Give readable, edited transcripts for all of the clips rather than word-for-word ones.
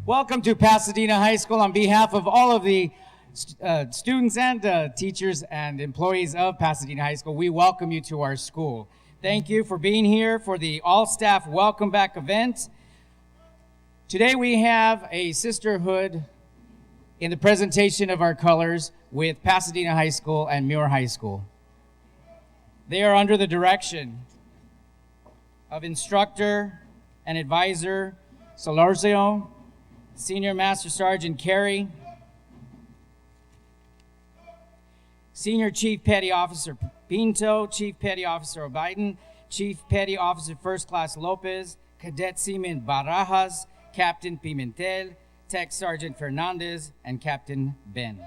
Welcome to Pasadena High School. On behalf of all of the students and teachers and employees of Pasadena High School, we welcome you to our school. Thank you for being here for the all-staff welcome back event. Today we have a sisterhood in the presentation of our colors with Pasadena High School and Muir High School. They are under the direction of instructor and advisor Solorzio, Senior Master Sergeant Carey, Senior Chief Petty Officer Pinto, Chief Petty Officer O'Biden, Chief Petty Officer First Class Lopez, Cadet Seaman Barajas, Captain Pimentel, Tech Sergeant Fernandez, and Captain Ben.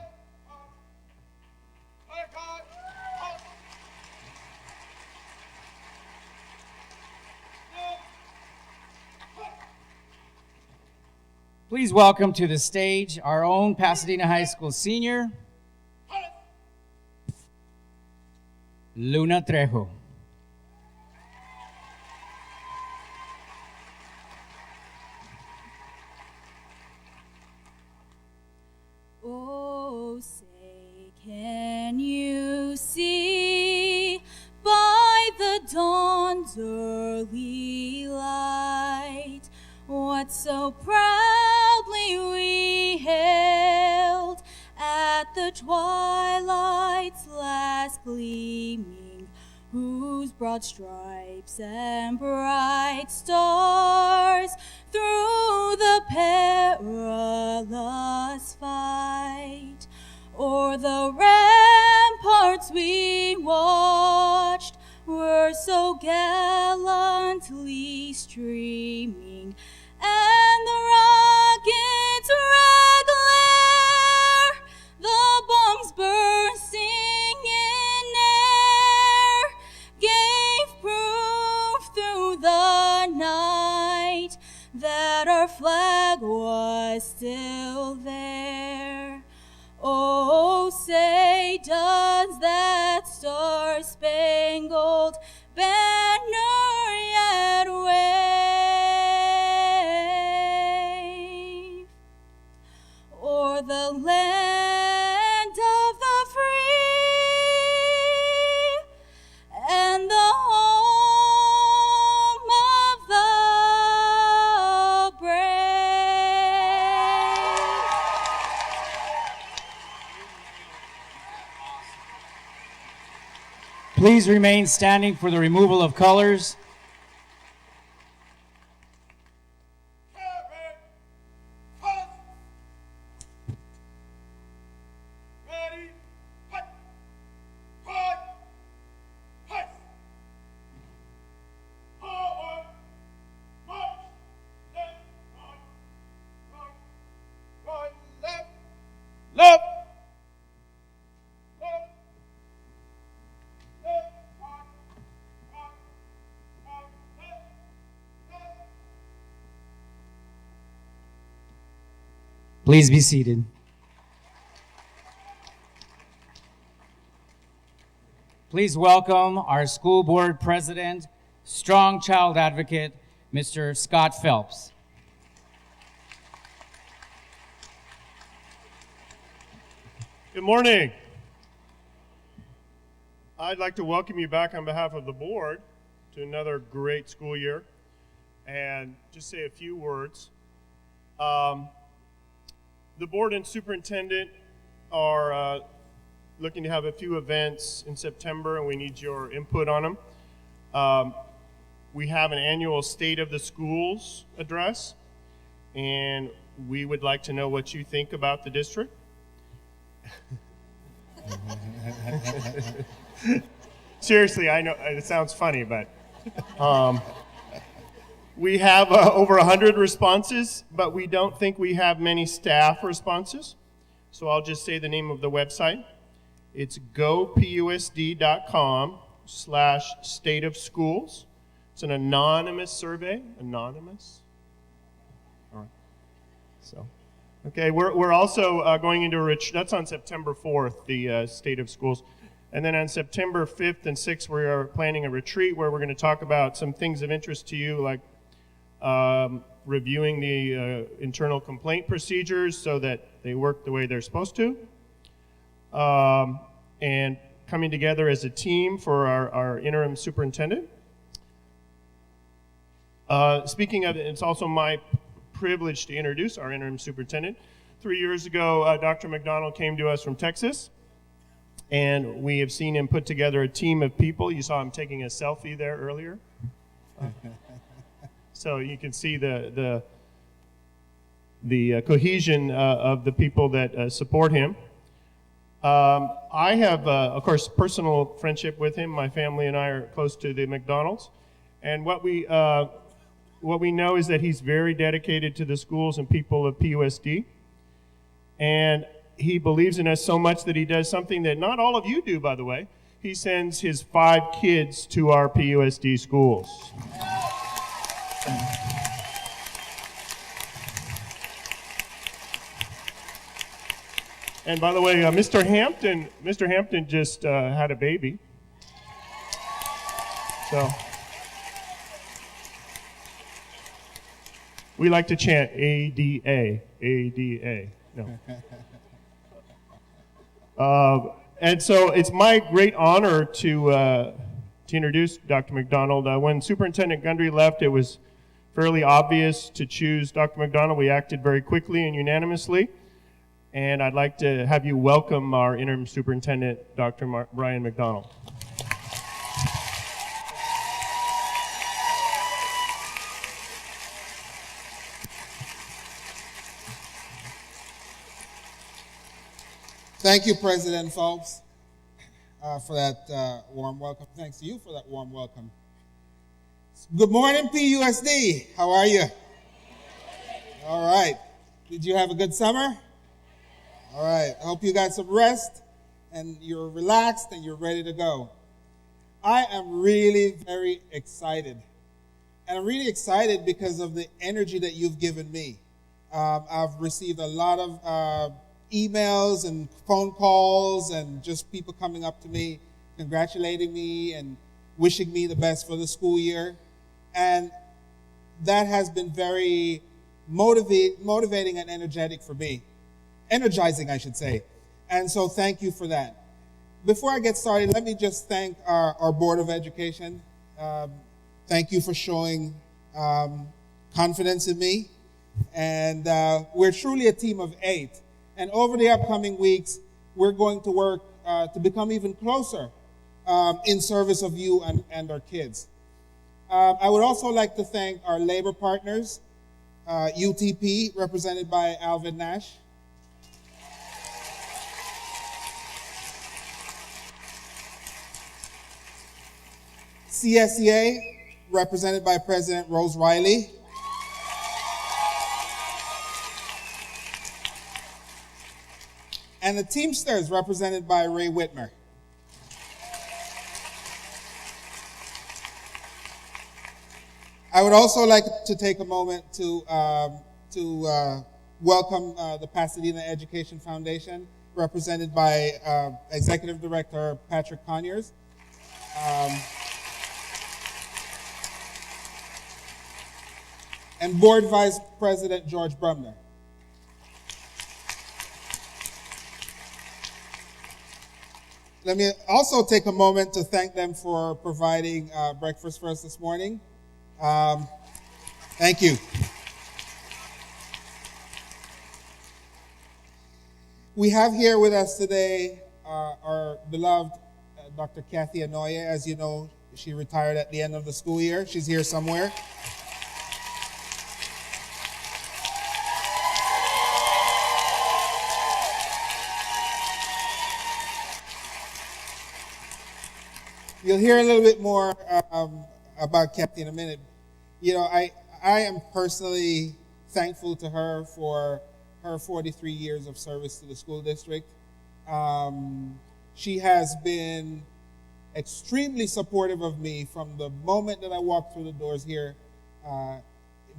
Please welcome to the stage our own Pasadena High School senior, Luna Trejo. Oh, say, can you see by the dawn's early light what so proudly we hailed at the twilight's last gleaming, whose broad stripes and bright stars through the perilous fight o'er the ramparts we watched were so gallantly streaming, and the rocket's red glare, the bombs bursting in air, gave proof through the night that our flag was still there. Oh, say, does that star-spangled banner yet wave o'er the land of the free and the home of the brave? Please remain standing for the removal of colors. Please be seated. Please welcome our school board president, strong child advocate, Mr. Scott Phelps. Good morning. I'd like to welcome you back on behalf of the board to another great school year and just say a few words. The board and superintendent are looking to have a few events in September, and we need your input on them. We have an annual State of the Schools address, and we would like to know what you think about the district. Seriously, I know it sounds funny, but we have over 100 responses, but we don't think we have many staff responses. So I'll just say the name of the website. It's gopusd.com/state of schools. It's an anonymous survey. Anonymous? All right. So, okay, we're also going into a retreat. That's on September 4th, the State of Schools. And then on September 5th and 6th, we are planning a retreat where we're going to talk about some things of interest to you, like we're reviewing the internal complaint procedures so that they work the way they're supposed to, and coming together as a team for our interim superintendent. Speaking of it, it's also my privilege to introduce our interim superintendent. 3 years ago, Dr. McDonald came to us from Texas, and we have seen him put together a team of people. You saw him taking a selfie there earlier. So you can see the cohesion of the people that support him. I have, of course, personal friendship with him. My family and I are close to the McDonalds, and what we know is that he's very dedicated to the schools and people of PUSD, and he believes in us so much that he does something that not all of you do, by the way. He sends his 5 kids to our PUSD schools. And by the way, Mr. Hampton just had a baby. So we like to chant ADA, ADA. No. And so it's my great honor to introduce Dr. McDonald. When Superintendent Gundry left, it was fairly obvious to choose Dr. McDonald. We acted very quickly and unanimously. And I'd like to have you welcome our interim superintendent, Dr. Brian McDonald. Thank you, President Phelps, for that warm welcome. Thanks to you for that warm welcome. Good morning, PUSD. How are you? All right. Did you have a good summer? All right. I hope you got some rest and you're relaxed and you're ready to go. I am really very excited. And I'm really excited because of the energy that you've given me. I've received a lot of emails and phone calls and just people coming up to me, congratulating me and wishing me the best for the school year. And that has been very motivating and energetic for me. Energizing, I should say. And so thank you for that. Before I get started, let me just thank our Board of Education. Thank you for showing confidence in me. And we're truly a team of 8. And over the upcoming weeks, we're going to work to become even closer in service of you and our kids. I would also like to thank our labor partners, UTP, represented by Alvin Nash. CSEA, represented by President Rose Riley. And the Teamsters, represented by Ray Whitmer. I would also like to take a moment to welcome the Pasadena Education Foundation, represented by Executive Director Patrick Conyers. And Board Vice President George Brumner. Let me also take a moment to thank them for providing breakfast for us this morning. Thank you. We have here with us today our beloved Dr. Kathy Onoye. As you know, she retired at the end of the school year. She's here somewhere. You'll hear a little bit more about Kathy in a minute. You know, I am personally thankful to her for her 43 years of service to the school district. She has been extremely supportive of me from the moment that I walked through the doors here in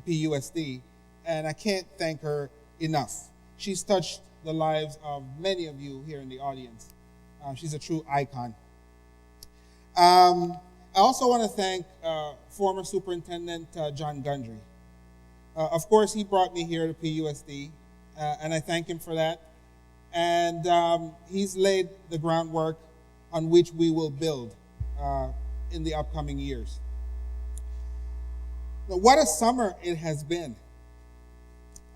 PUSD, and I can't thank her enough. She's touched the lives of many of you here in the audience. She's a true icon. I also want to thank former Superintendent John Gundry. Of course, he brought me here to PUSD, and I thank him for that. And he's laid the groundwork on which we will build in the upcoming years. Now, what a summer it has been.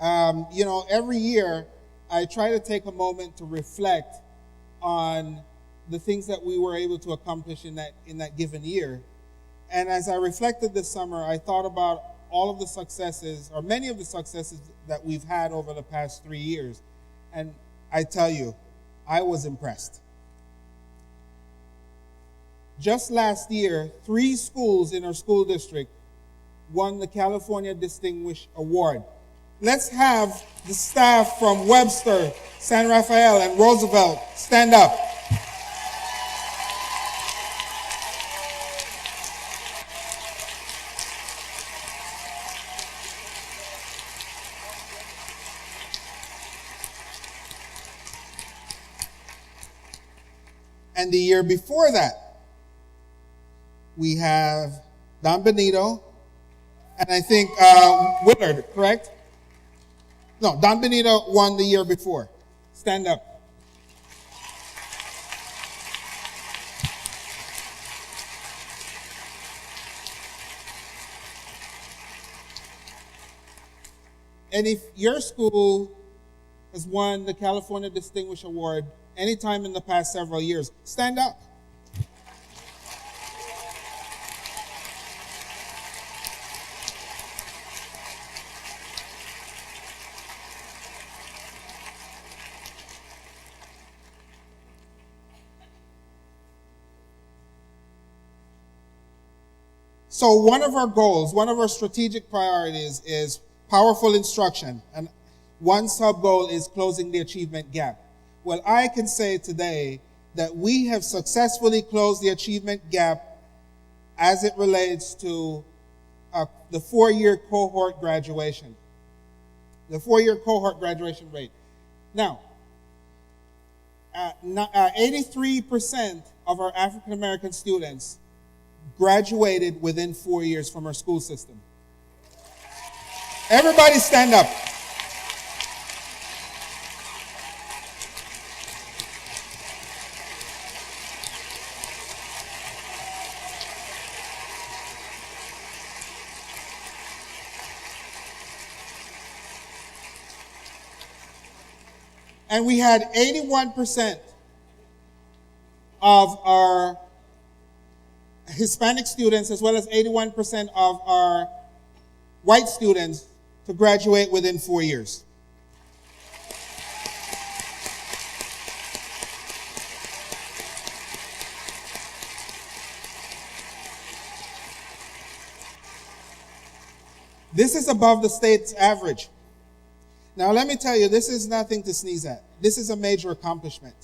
Every year I try to take a moment to reflect on the things that we were able to accomplish in that given year. And as I reflected this summer, I thought about all of the successes, or many of the successes that we've had over the past 3 years. And I tell you, I was impressed. Just last year, 3 schools in our school district won the California Distinguished Award. Let's have the staff from Webster, San Rafael, and Roosevelt stand up. And the year before that, we have Don Benito, and I think Willard, correct? No, Don Benito won the year before. Stand up. And if your school has won the California Distinguished Award anytime in the past several years, stand up. So one of our goals, one of our strategic priorities is powerful instruction, and one sub-goal is closing the achievement gap. Well, I can say today that we have successfully closed the achievement gap as it relates to the 4-year cohort graduation. The 4-year cohort graduation rate. Now, 83% of our African American students graduated within 4 years from our school system. Everybody stand up. And we had 81% of our Hispanic students, as well as 81% of our white students, to graduate within 4 years. This is above the state's average. Now, let me tell you, this is nothing to sneeze at. This is a major accomplishment.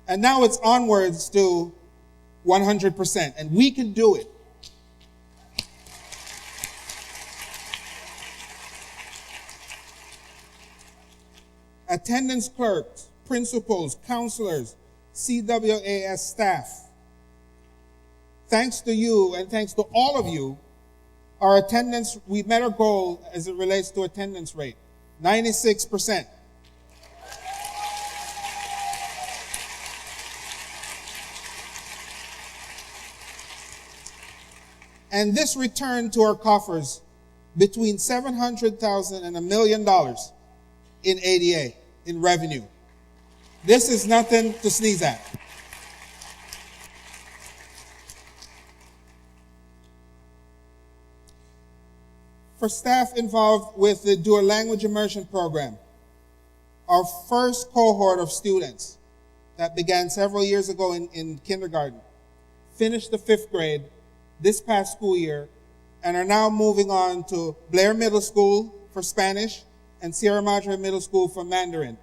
And now it's onwards to 100%, and we can do it. Attendance clerks, principals, counselors, CWAS staff. Thanks to you and thanks to all of you, our attendance, we met our goal as it relates to attendance rate, 96%. And this returned to our coffers between $700,000 and $1 million in ADA, in revenue. This is nothing to sneeze at. For staff involved with the dual language immersion program, our first cohort of students that began several years ago in kindergarten finished the 5th grade this past school year and are now moving on to Blair Middle School for Spanish and Sierra Madre Middle School for Mandarin.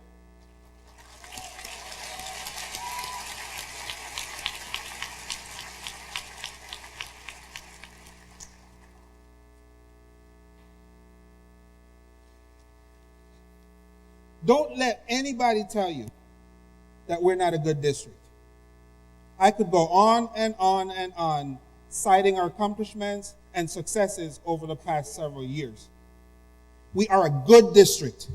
Don't let anybody tell you that we're not a good district. I could go on and on and on citing our accomplishments and successes over the past several years. We are a good district.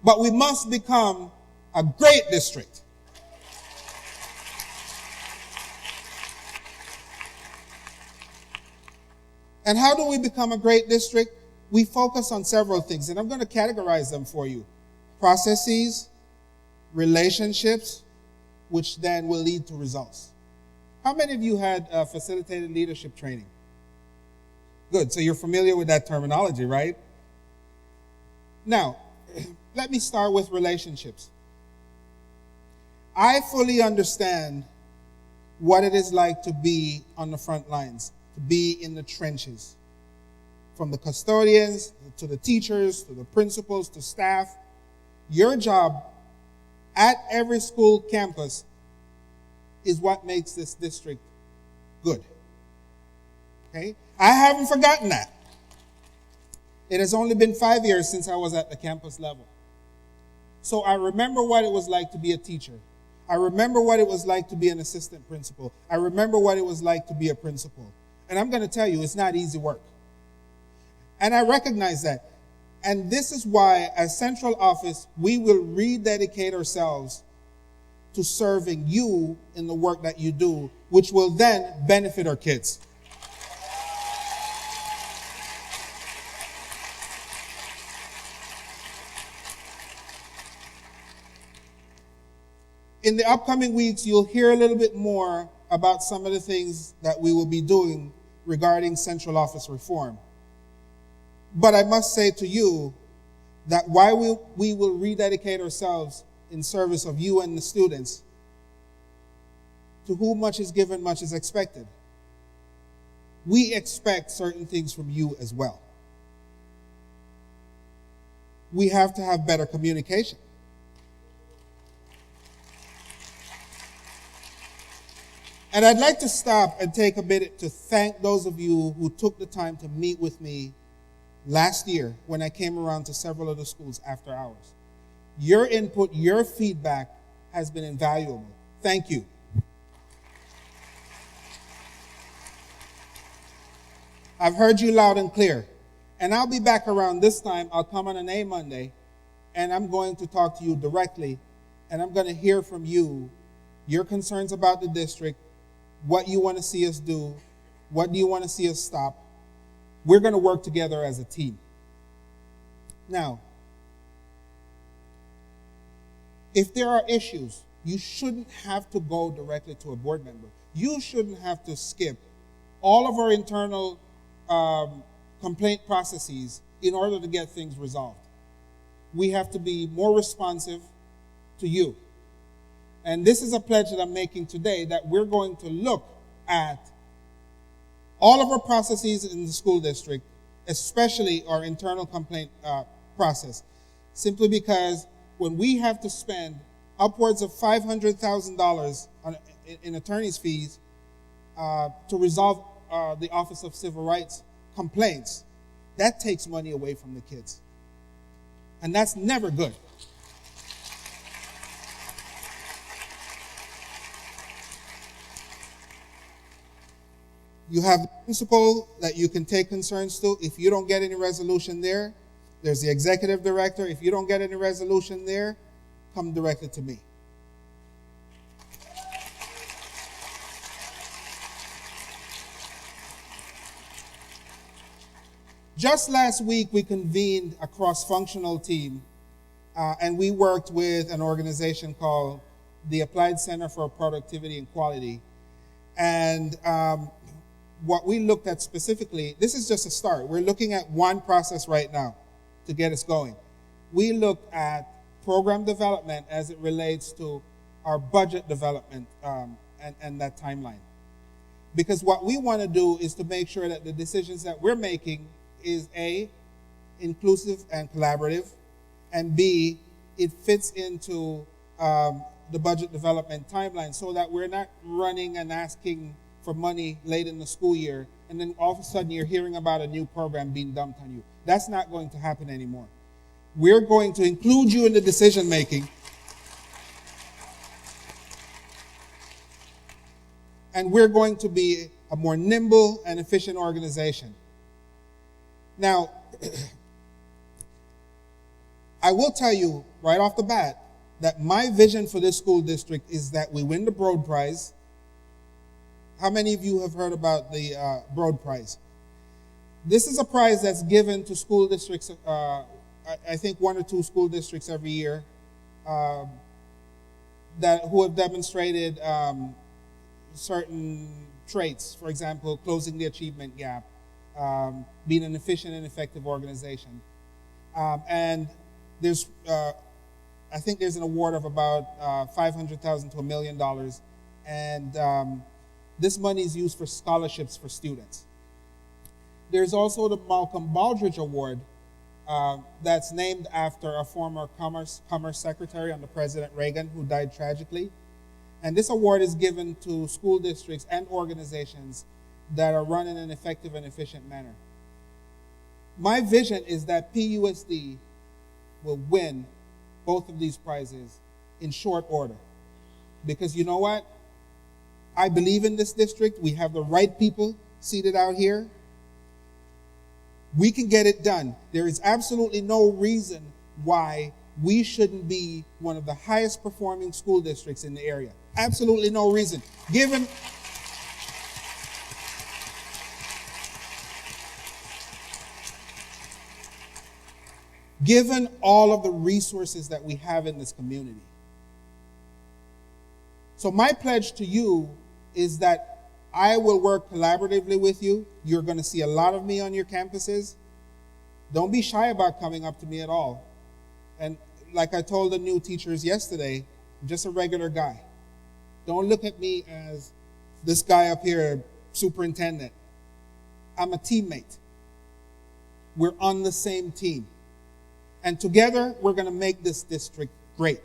But we must become a great district. And how do we become a great district? We focus on several things, and I'm going to categorize them for you. Processes, relationships, which then will lead to results. How many of you had facilitated leadership training? Good, so you're familiar with that terminology, right? Now, let me start with relationships. I fully understand what it is like to be on the front lines, to be in the trenches. From the custodians, to the teachers, to the principals, to staff. Your job at every school campus is what makes this district good. Okay? I haven't forgotten that. It has only been 5 years since I was at the campus level. So I remember what it was like to be a teacher. I remember what it was like to be an assistant principal. I remember what it was like to be a principal. And I'm going to tell you, it's not easy work. And I recognize that. And this is why, as central office, we will rededicate ourselves to serving you in the work that you do, which will then benefit our kids. In the upcoming weeks, you'll hear a little bit more about some of the things that we will be doing regarding central office reform. But I must say to you that while we will rededicate ourselves in service of you and the students, to whom much is given, much is expected. We expect certain things from you as well. We have to have better communication. And I'd like to stop and take a minute to thank those of you who took the time to meet with me last year when I came around to several of the schools after hours. Your input, your feedback has been invaluable. Thank you. I've heard you loud and clear. And I'll be back around this time. I'll come on an A Monday, and I'm going to talk to you directly, and I'm going to hear from you your concerns about the district, what you want to see us do, what do you want to see us stop. We're going to work together as a team. Now, if there are issues, you shouldn't have to go directly to a board member. You shouldn't have to skip all of our internal complaint processes in order to get things resolved. We have to be more responsive to you. And this is a pledge that I'm making today, that we're going to look at all of our processes in the school district, especially our internal complaint process, simply because when we have to spend upwards of $500,000 in attorney's fees to resolve the Office of Civil Rights complaints, that takes money away from the kids. And that's never good. You have the principal that you can take concerns to. If you don't get any resolution there, there's the executive director. If you don't get any resolution there, come directly to me. Just last week, we convened a cross-functional team, and we worked with an organization called the Applied Center for Productivity and Quality. And what we looked at specifically, this is just a start. We're looking at one process right now to get us going. We looked at program development as it relates to our budget development and that timeline. Because what we want to do is to make sure that the decisions that we're making is A, inclusive and collaborative, and B, it fits into the budget development timeline so that we're not running and asking for money late in the school year, and then all of a sudden you're hearing about a new program being dumped on you. That's not going to happen anymore. We're going to include you in the decision making. and we're going to be a more nimble and efficient organization. Now, I will tell you right off the bat that my vision for this school district is that we win the Broad Prize. How many of you have heard about the Broad Prize? This is a prize that's given to school districts, I think 1 or 2 school districts every year, who have demonstrated certain traits. For example, closing the achievement gap, being an efficient and effective organization. And there's, I think there's an award of about $500,000 to $1 million. And this money is used for scholarships for students. There's also the Malcolm Baldrige Award that's named after a former Commerce Secretary under President Reagan who died tragically. And this award is given to school districts and organizations that are run in an effective and efficient manner. My vision is that PUSD will win both of these prizes in short order. Because you know what? I believe in this district. We have the right people seated out here. We can get it done. There is absolutely no reason why we shouldn't be one of the highest performing school districts in the area. Absolutely no reason. Given all of the resources that we have in this community. So my pledge to you is that I will work collaboratively with you. You're going to see a lot of me on your campuses. Don't be shy about coming up to me at all. And like I told the new teachers yesterday, I'm just a regular guy. Don't look at me as this guy up here, superintendent. I'm a teammate. We're on the same team. And together, we're going to make this district great.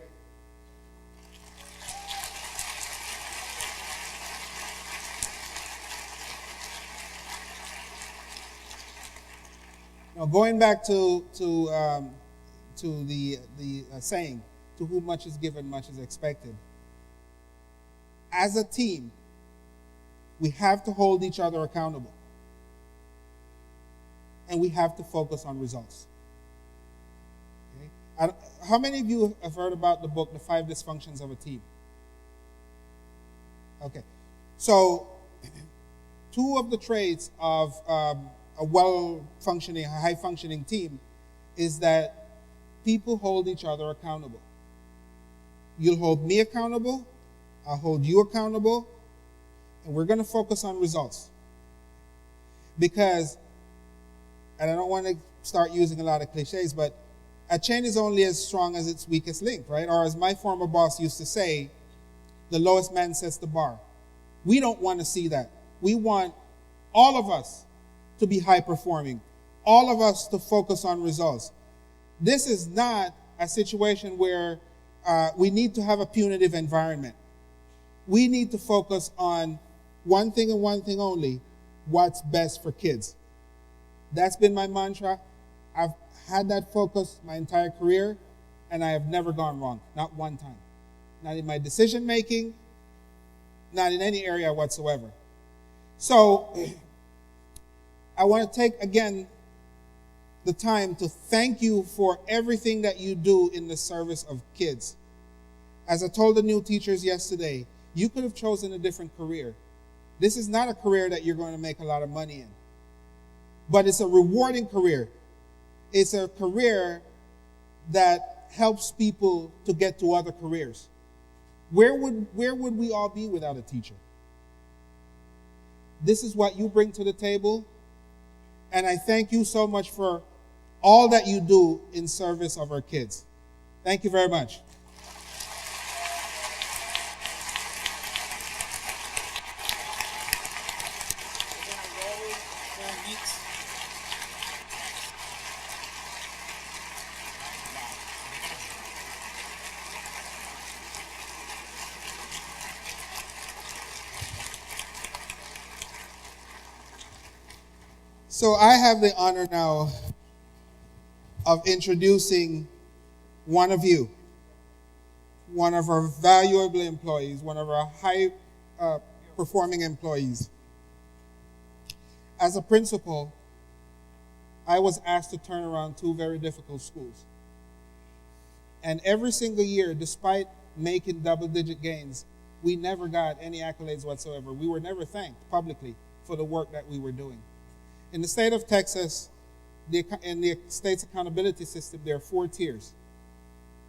Now, going back to the saying, to whom much is given, much is expected. As a team, we have to hold each other accountable. And we have to focus on results. Okay? How many of you have heard about the book, The 5 Dysfunctions of a Team? Okay. So, 2 of the traits of a well-functioning, high-functioning team is that people hold each other accountable. You'll hold me accountable, I'll hold you accountable, and we're going to focus on results. Because, and I don't want to start using a lot of cliches, but a chain is only as strong as its weakest link, right? Or as my former boss used to say, the lowest man sets the bar. We don't want to see that. We want all of us to be high performing, all of us to focus on results. This is not a situation where we need to have a punitive environment. We need to focus on one thing and one thing only, what's best for kids. That's been my mantra. I've had that focus my entire career, and I have never gone wrong, not one time. Not in my decision making, not in any area whatsoever. So, I want to take, again, the time to thank you for everything that you do in the service of kids. As I told the new teachers yesterday, you could have chosen a different career. This is not a career that you're going to make a lot of money in. But it's a rewarding career. It's a career that helps people to get to other careers. Where would we all be without a teacher? This is what you bring to the table. And I thank you so much for all that you do in service of our kids. Thank you very much. So I have the honor now of introducing one of you, one of our valuable employees, one of our performing employees. As a principal, I was asked to turn around 2 very difficult schools. And every single year, despite making double-digit gains, we never got any accolades whatsoever. We were never thanked publicly for the work that we were doing. In the state of Texas, in the state's accountability system, there are 4 tiers.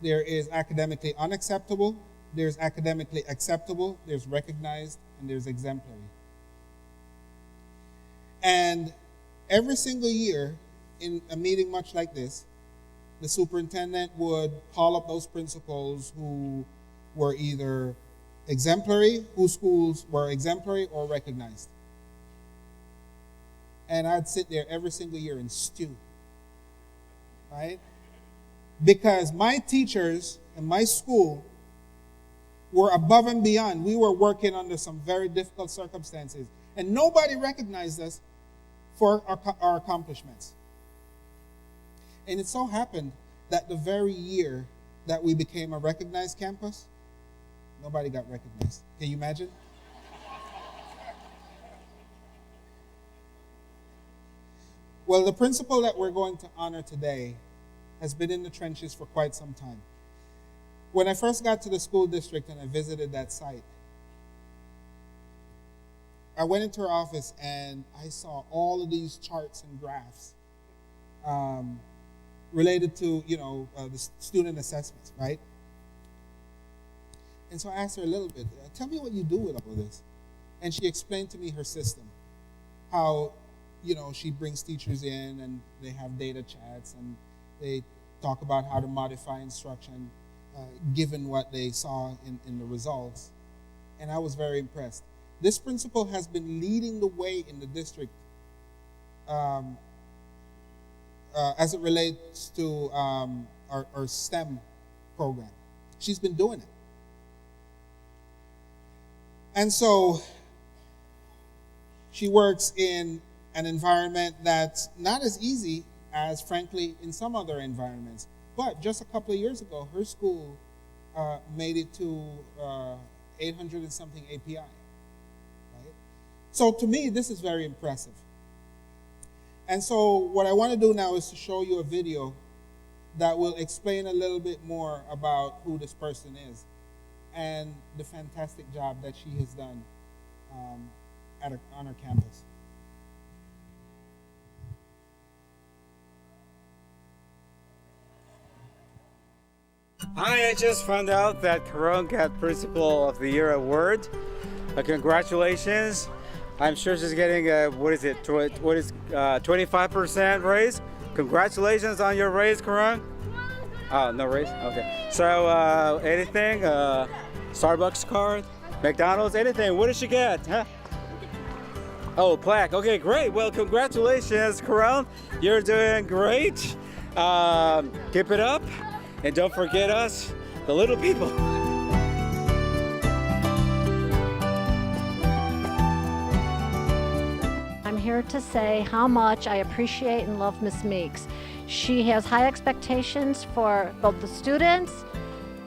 There is academically unacceptable, there's academically acceptable, there's recognized, and there's exemplary. And every single year, in a meeting much like this, the superintendent would call up those principals who were either exemplary, whose schools were exemplary or recognized. And I'd sit there every single year and stew, right? Because my teachers and my school were above and beyond. We were working under some very difficult circumstances, and nobody recognized us for our accomplishments. And it so happened that the very year that we became a recognized campus, nobody got recognized. Can you imagine? Well, the principal that we're going to honor today has been in the trenches for quite some time. When I first got to the school district and I visited that site, I went into her office and I saw all of these charts and graphs related to, the student assessments, right? And so I asked her a little bit, tell me what you do with all of this. And she explained to me her system, how, she brings teachers in and they have data chats and they talk about how to modify instruction given what they saw in the results. And I was very impressed. This principal has been leading the way in the district as it relates to our STEM program. She's been doing it. And so she works in an environment that's not as easy as, frankly, in some other environments. But just a couple of years ago, her school made it to 800 and something API. Right? So to me, this is very impressive. And so what I want to do now is to show you a video that will explain a little bit more about who this person is and the fantastic job that she has done on our campus. Hi, I just found out that Karrone got Principal of the Year award. Congratulations. I'm sure she's getting a, 25% raise? Congratulations on your raise, Karrone. Oh, no raise? Okay. So, anything? Starbucks card? McDonald's? Anything? What did she get? Huh? Oh, plaque. Okay, great. Well, congratulations, Karrone. You're doing great. Keep it up. And don't forget us, the little people. I'm here to say how much I appreciate and love Miss Meeks. She has high expectations for both the students,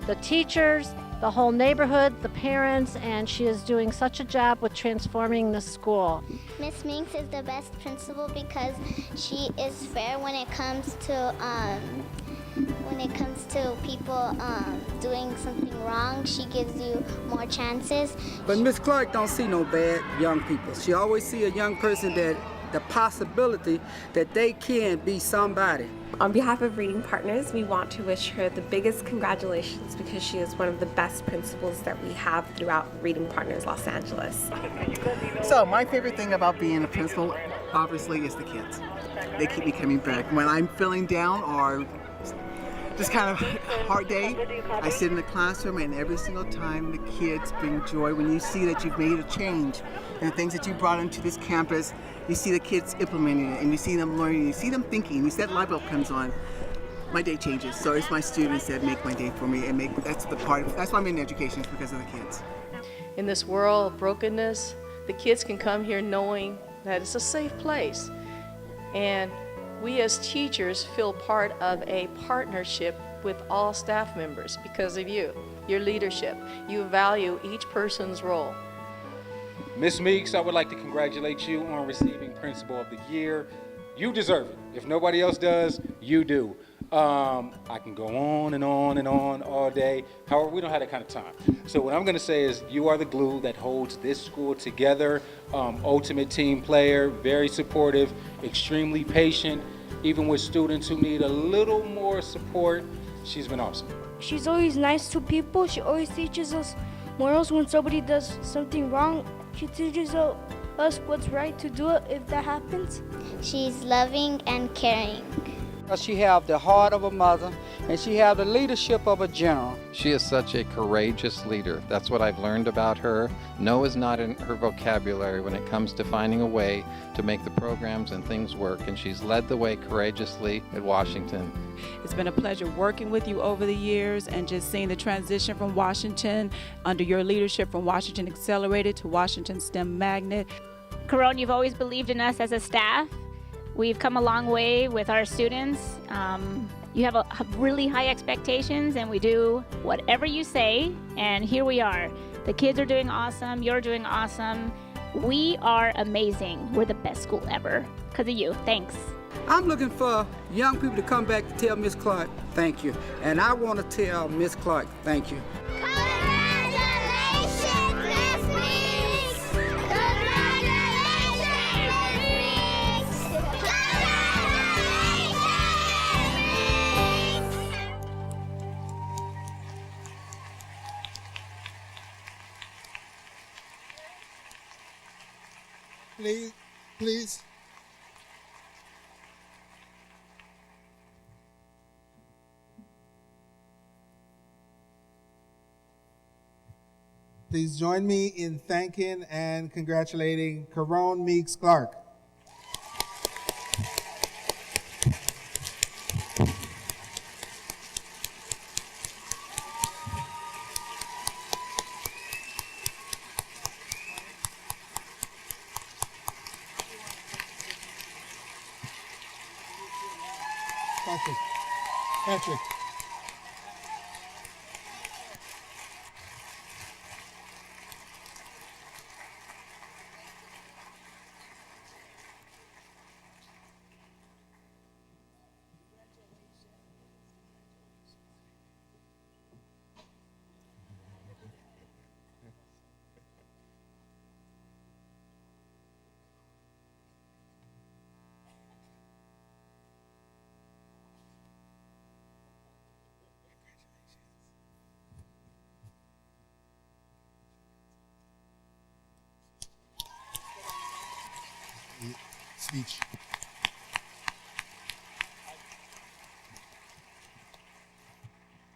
the teachers, the whole neighborhood, the parents, and she is doing such a job with transforming the school. Miss Meeks is the best principal because she is fair when it comes to people doing something wrong. She gives you more chances. But Miss Clark don't see no bad young people. She always see a young person that the possibility that they can be somebody. On behalf of Reading Partners, we want to wish her the biggest congratulations because she is one of the best principals that we have throughout Reading Partners Los Angeles. So my favorite thing about being a principal, obviously, is the kids. They keep me coming back. When I'm feeling down or just kind of hard day, I sit in the classroom and every single time the kids bring joy. When you see that you've made a change and the things that you brought into this campus, you see the kids implementing it and you see them learning, you see them thinking, you see that light bulb comes on, my day changes. So it's my students that make my day for me and that's why I'm in education, is because of the kids. In this world of brokenness, the kids can come here knowing that it's a safe place. And we as teachers feel part of a partnership with all staff members because of you, your leadership. You value each person's role. Miss Meeks, I would like to congratulate you on receiving Principal of the Year. You deserve it. If nobody else does, you do. I can go on and on and on all day. However, we don't have that kind of time. So what I'm going to say is you are the glue that holds this school together. Ultimate team player, very supportive, extremely patient, even with students who need a little more support. She's been awesome. She's always nice to people. She always teaches us morals when somebody does something wrong. She teaches us what's right to do if that happens. She's loving and caring. She have the heart of a mother, and she have the leadership of a general. She is such a courageous leader. That's what I've learned about her. No is not in her vocabulary when it comes to finding a way to make the programs and things work, and she's led the way courageously at Washington. It's been a pleasure working with you over the years and just seeing the transition from Washington under your leadership from Washington Accelerated to Washington STEM Magnet. Karrone, you've always believed in us as a staff. We've come a long way with our students. You have really high expectations, and we do whatever you say, and here we are. The kids are doing awesome. You're doing awesome. We are amazing. We're the best school ever because of you. Thanks. I'm looking for young people to come back to tell Miss Clark thank you, and I want to tell Miss Clark thank you. Please. Please join me in thanking and congratulating Karrone Meeks Clark. Patrick. Speech.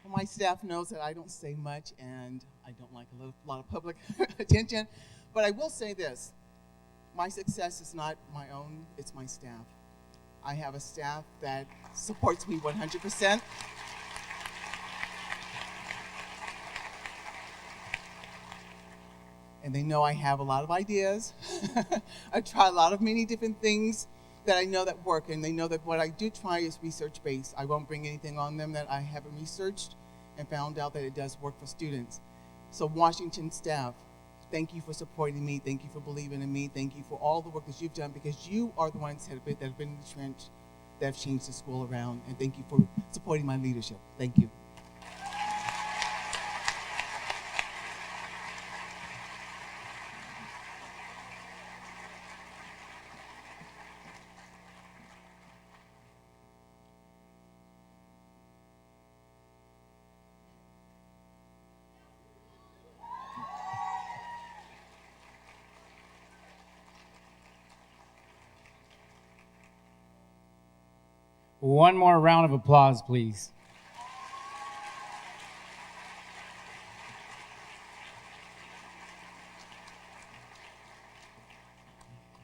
Well, my staff knows that I don't say much and I don't like a lot of public attention, but I will say this. My success is not my own, it's my staff. I have a staff that supports me 100%. And they know I have a lot of ideas. I try a lot of many different things that I know that work, and they know that what I do try is research-based. I won't bring anything on them that I haven't researched and found out that it does work for students. So Washington staff, thank you for supporting me. Thank you for believing in me. Thank you for all the work that you've done, because you are the ones that have been in the trench, that have changed the school around. And thank you for supporting my leadership. Thank you. One more round of applause, please.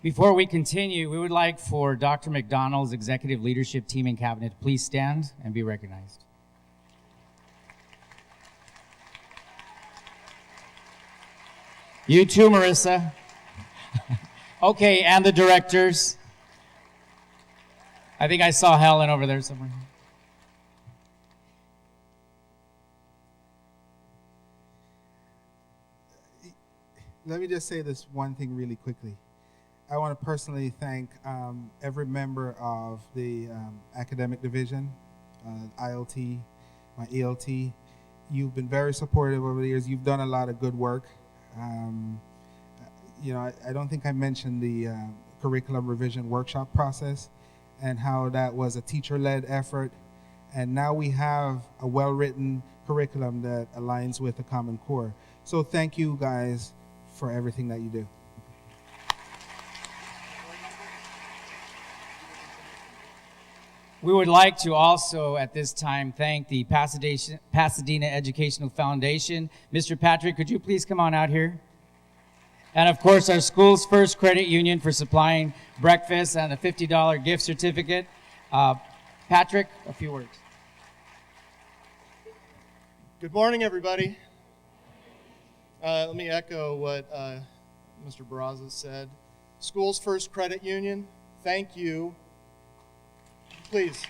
Before we continue, we would like for Dr. McDonald's executive leadership team and cabinet to please stand and be recognized. You too, Marissa. Okay, and the directors. I think I saw Helen over there somewhere. let me just say this one thing really quickly. I want to personally thank every member of the academic division, ILT, my ELT. You've been very supportive over the years. You've done a lot of good work. I don't think I mentioned the curriculum revision workshop process and how that was a teacher-led effort. And now we have a well-written curriculum that aligns with the Common Core. So thank you guys for everything that you do. We would like to also at this time thank the Pasadena Educational Foundation. Mr. Patrick, could you please come on out here? And of course, our school's First Credit Union for supplying breakfast and a $50 gift certificate. Patrick, a few words. Good morning, everybody. Let me echo what Mr. Barraza said. School's First Credit Union, thank you, please,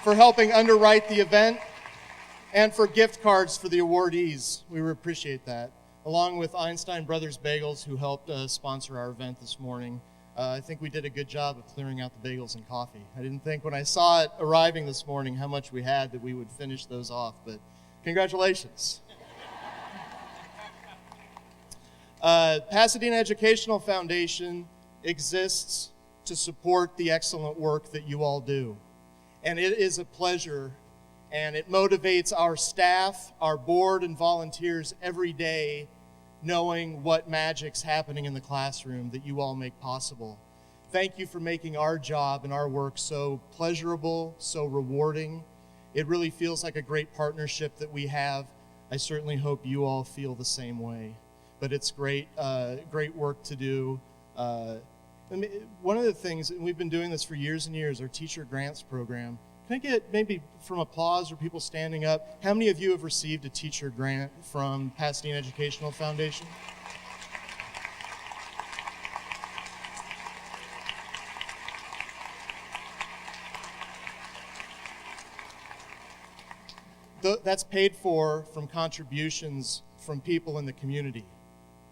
for helping underwrite the event and for gift cards for the awardees. We appreciate that. Along with Einstein Brothers Bagels, who helped sponsor our event this morning. I think we did a good job of clearing out the bagels and coffee. I didn't think when I saw it arriving this morning how much we had that we would finish those off, but congratulations. Pasadena Educational Foundation exists to support the excellent work that you all do. And it is a pleasure, and it motivates our staff, our board, and volunteers every day knowing what magic's happening in the classroom that you all make possible. Thank you for making our job and our work so pleasurable, so rewarding. It really feels like a great partnership that we have. I certainly hope you all feel the same way. But it's great, great work to do. One of the things, and we've been doing this for years and years, our teacher grants program. Can I get maybe from applause or people standing up, how many of you have received a teacher grant from Pasadena Educational Foundation? That's paid for from contributions from people in the community.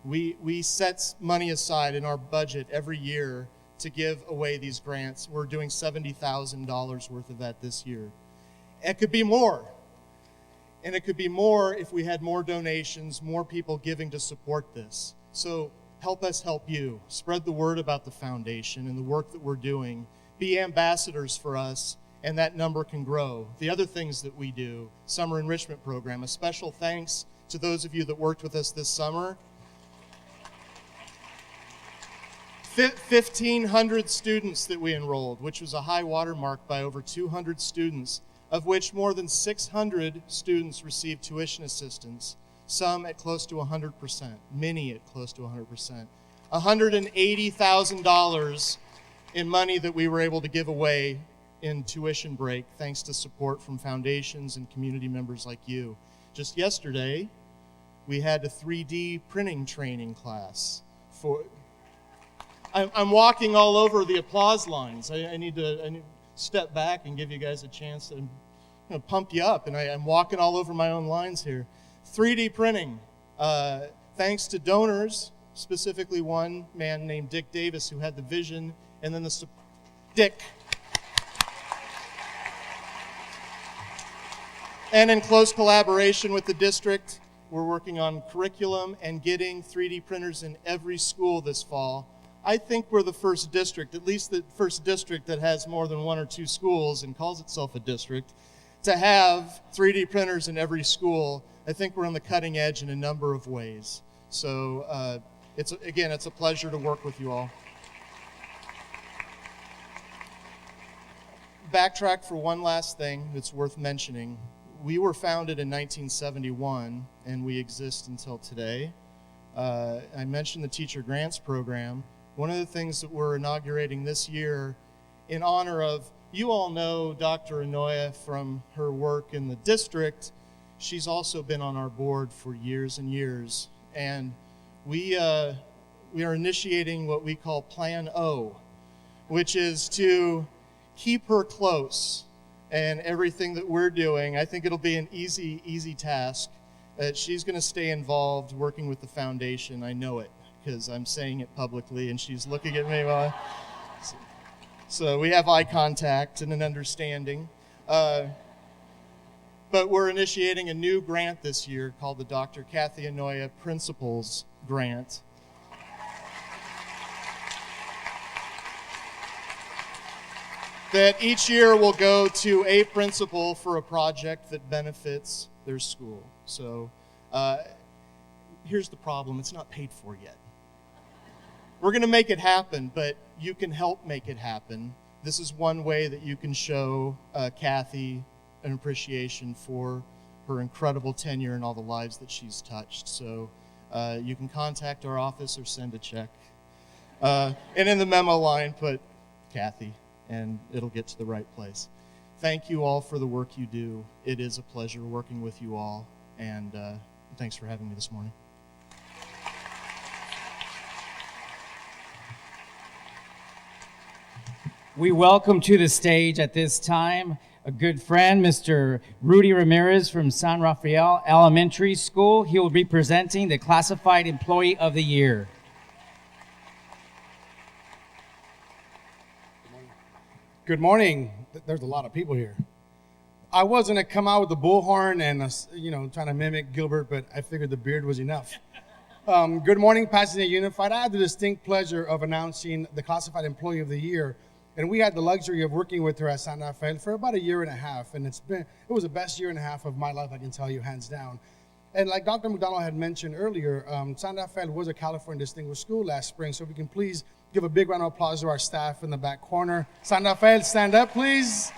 We set money aside in our budget every year to give away these grants. We're doing $70,000 worth of that this year. It could be more. And it could be more if we had more donations, more people giving to support this. So help us help you. Spread the word about the foundation and the work that we're doing. Be ambassadors for us, and that number can grow. The other things that we do, summer enrichment program, a special thanks to those of you that worked with us this summer. 1,500 students that we enrolled, which was a high watermark by over 200 students, of which more than 600 students received tuition assistance, some at close to 100%, many at close to 100%. $180,000 in money that we were able to give away in tuition break, thanks to support from foundations and community members like you. Just yesterday, we had a 3D printing training class for... I'm walking all over the applause lines. I need to step back and give you guys a chance to pump you up, and I'm walking all over my own lines here. 3D printing, thanks to donors, specifically one man named Dick Davis who had the vision, and then Dick. And in close collaboration with the district, we're working on curriculum and getting 3D printers in every school this fall. I think we're the first district, at least the first district that has more than one or two schools and calls itself a district, to have 3D printers in every school. I think we're on the cutting edge in a number of ways. So it's a pleasure to work with you all. Backtrack for one last thing that's worth mentioning. We were founded in 1971, and we exist until today. I mentioned the Teacher Grants Program. One of the things that we're inaugurating this year in honor of, you all know Dr. Onoye from her work in the district. She's also been on our board for years and years. And we are initiating what we call Plan O, which is to keep her close. And everything that we're doing, I think it'll be an easy task. She's going to stay involved working with the foundation. I know it. because I'm saying it publicly and she's looking at me while so we have eye contact and an understanding. But we're initiating a new grant this year called the Dr. Kathy Onoye Principals Grant. That each year will go to a principal for a project that benefits their school. So here's the problem, it's not paid for yet. We're gonna make it happen, but you can help make it happen. This is one way that you can show Kathy an appreciation for her incredible tenure and all the lives that she's touched. So you can contact our office or send a check. And in the memo line, put Kathy, and it'll get to the right place. Thank you all for the work you do. It is a pleasure working with you all, and thanks for having me this morning. We welcome to the stage at this time a good friend, Mr. Rudy Ramirez from San Rafael Elementary School. He will be presenting the Classified Employee of the Year. Good morning. There's a lot of people here. I wasn't going to come out with the bullhorn and, trying to mimic Gilbert, but I figured the beard was enough. Good morning, Pasadena Unified. I had the distinct pleasure of announcing the Classified Employee of the Year, and we had the luxury of working with her at San Rafael for about 1.5 years, and it was the best 1.5 years of my life, I can tell you, hands down. And like Dr. McDonald had mentioned earlier, San Rafael was a California Distinguished School last spring, so if we can please give a big round of applause to our staff in the back corner. San Rafael, stand up, please.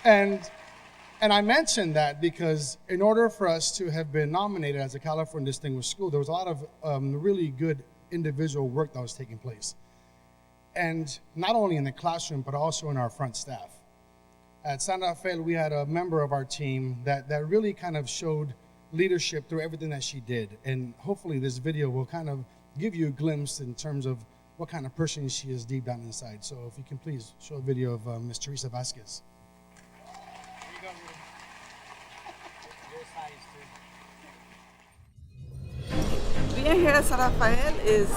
And I mentioned that because in order for us to have been nominated as a California Distinguished School, there was a lot of really good individual work that was taking place. And not only in the classroom, but also in our front staff. At San Rafael, we had a member of our team that really kind of showed leadership through everything that she did. And hopefully this video will kind of give you a glimpse in terms of what kind of person she is deep down inside. So if you can please show a video of Miss Teresa Vasquez. Being here at San Rafael is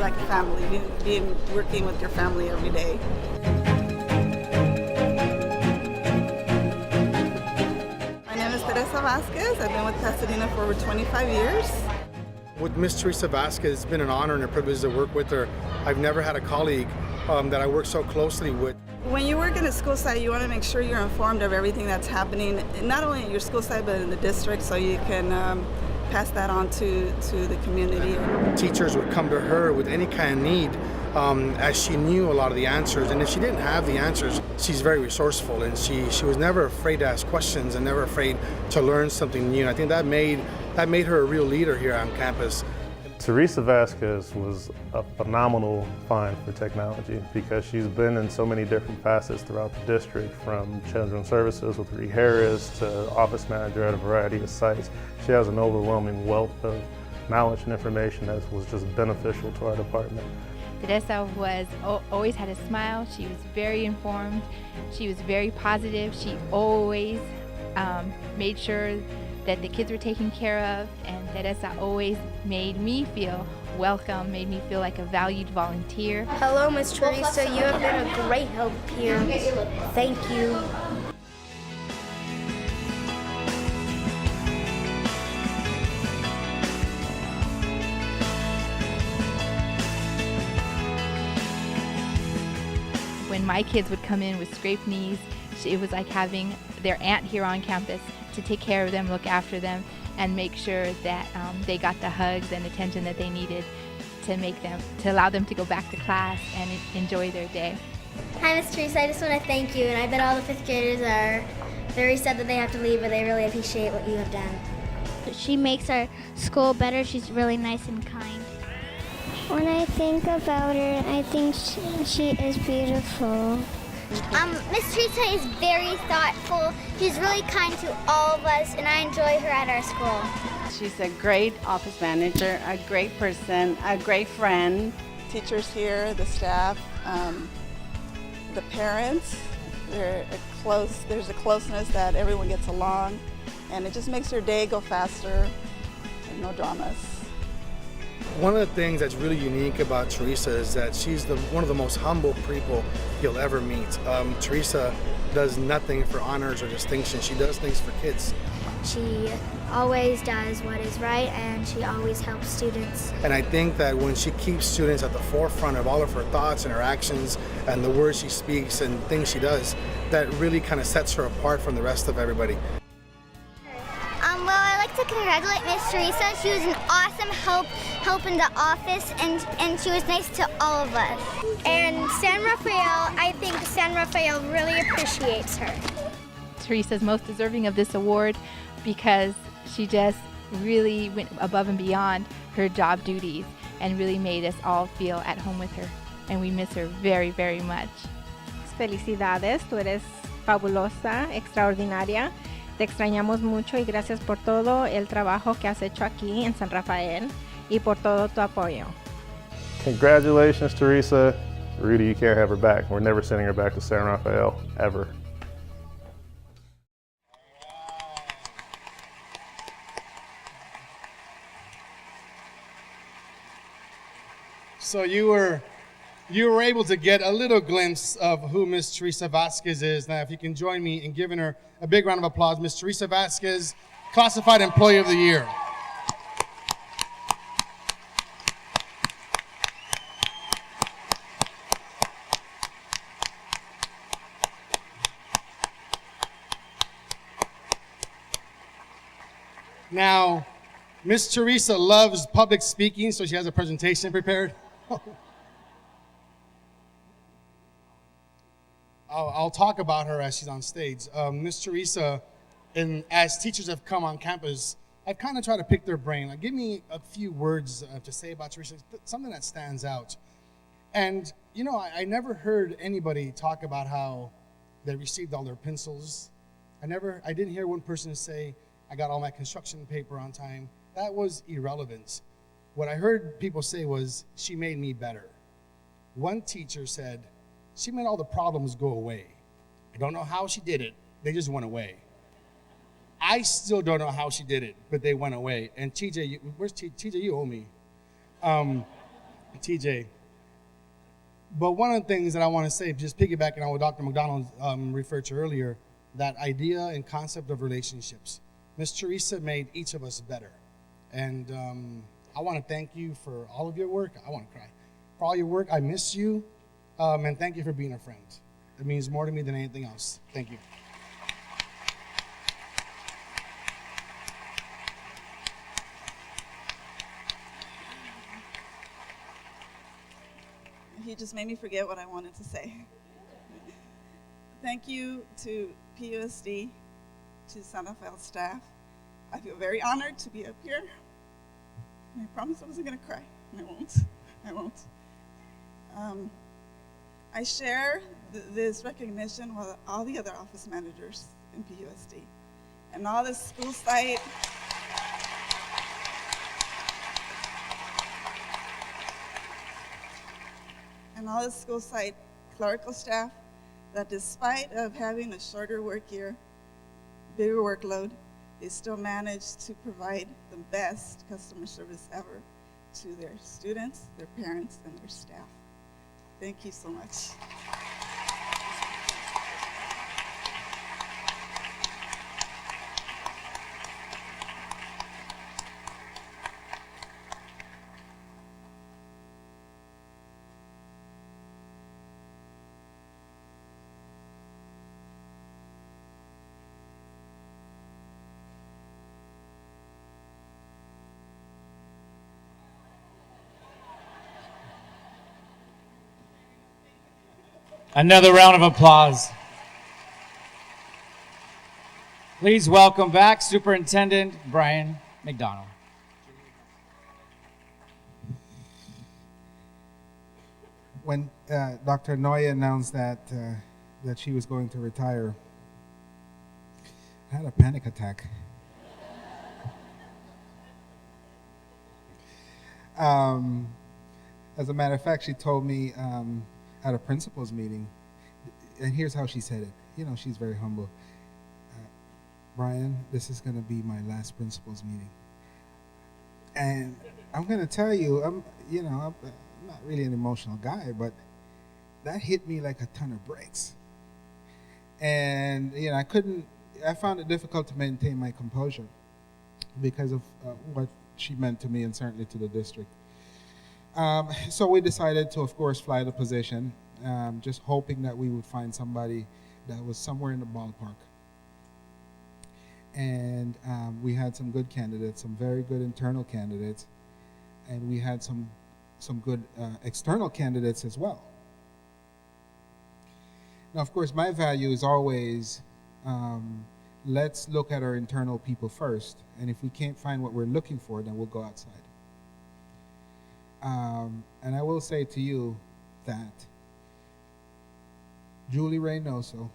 like a family, being working with your family every day. My name is Teresa Vasquez. I've been with Pasadena for over 25 years. With Miss Teresa Vasquez, it's been an honor and a privilege to work with her. I've never had a colleague that I work so closely with. When you work in a school site, you want to make sure you're informed of everything that's happening, not only at your school site, but in the district, so you can pass that on to the community. Teachers would come to her with any kind of need as she knew a lot of the answers. And if she didn't have the answers, she's very resourceful, and she was never afraid to ask questions and never afraid to learn something new. And I think that made her a real leader here on campus. Teresa Vasquez was a phenomenal find for technology because she's been in so many different facets throughout the district, from children's services with Ramirez to office manager at a variety of sites. She has an overwhelming wealth of knowledge and information that was just beneficial to our department. Teresa always had a smile. She was very informed. She was very positive. She always made sure that the kids were taken care of, and Teresa always made me feel welcome, made me feel like a valued volunteer. Hello, Miss Teresa. You have been a great help here. Thank you. When my kids would come in with scraped knees, it was like having their aunt here on campus to take care of them, look after them, and make sure that they got the hugs and attention that they needed to allow them to go back to class and enjoy their day. Hi, Miss Teresa. I just want to thank you, and I bet all the 5th graders are very sad that they have to leave, but they really appreciate what you have done. She makes our school better. She's really nice and kind. When I think about her, I think she is beautiful. Miss Teresa is very thoughtful. She's really kind to all of us, and I enjoy her at our school. She's a great office manager, a great person, a great friend. Teachers here, the staff, the parents, there's a closeness that everyone gets along. and it just makes your day go faster and no dramas. One of the things that's really unique about Teresa is that she's one of the most humble people you'll ever meet. Teresa does nothing for honors or distinction. She does things for kids. She always does what is right, and she always helps students. And I think that when she keeps students at the forefront of all of her thoughts and her actions and the words she speaks and things she does, that really kind of sets her apart from the rest of everybody. Well, I'd like to congratulate Miss Teresa. She was an awesome help in the office, and she was nice to all of us. And San Rafael, I think San Rafael really appreciates her. Teresa's most deserving of this award because she just really went above and beyond her job duties and really made us all feel at home with her. And we miss her very, very much. Felicidades, tú eres fabulosa, extraordinaria. Te extrañamos mucho y gracias por todo el trabajo que has hecho aquí en San Rafael y por todo tu apoyo. Congratulations, Teresa. Rudy, you can't have her back. We're never sending her back to San Rafael, ever. So you were able to get a little glimpse of who Miss Teresa Vasquez is. Now, if you can join me in giving her a big round of applause, Miss Teresa Vasquez, Classified Employee of the Year. Now, Miss Teresa loves public speaking, so she has a presentation prepared. I'll talk about her as she's on stage. Miss Teresa, and as teachers have come on campus, I've kind of tried to pick their brain. Like, give me a few words to say about Teresa, something that stands out. And, you know, I never heard anybody talk about how they received all their pencils. I didn't hear one person say, I got all my construction paper on time. That was irrelevant. What I heard people say was, she made me better. One teacher said, she made all the problems go away. I don't know how she did it. They just went away. I still don't know how she did it, but they went away. And TJ, where's TJ? You owe me. TJ. But one of the things that I want to say, just piggybacking on what Dr. McDonald referred to earlier, that idea and concept of relationships. Miss Teresa made each of us better. And I want to thank you for all of your work. I want to cry. For all your work, I miss you. And thank you for being a friend. It means more to me than anything else. Thank you. He just made me forget what I wanted to say. Thank you to PUSD, to San Rafael staff. I feel very honored to be up here. And I promised I wasn't going to cry, and I won't. I share this recognition with all the other office managers in PUSD and all the school site clerical staff that despite of having a shorter work year, bigger workload, they still manage to provide the best customer service ever to their students, their parents, and their staff. Thank you so much. Another round of applause. Please welcome back Superintendent Brian McDonald. When Dr. Onoye announced that she was going to retire, I had a panic attack. As a matter of fact, she told me at a principal's meeting, and here's how she said it. You know, she's very humble. Brian, this is going to be my last principal's meeting. And I'm going to tell you, I'm not really an emotional guy, but that hit me like a ton of bricks. And, I found it difficult to maintain my composure because of what she meant to me and certainly to the district. So we decided to, of course, fly the position, just hoping that we would find somebody that was somewhere in the ballpark. And we had some good candidates, some very good internal candidates, and we had some good external candidates as well. Now, of course, my value is always, let's look at our internal people first, and if we can't find what we're looking for, then we'll go outside. And I will say to you that Julie Reynoso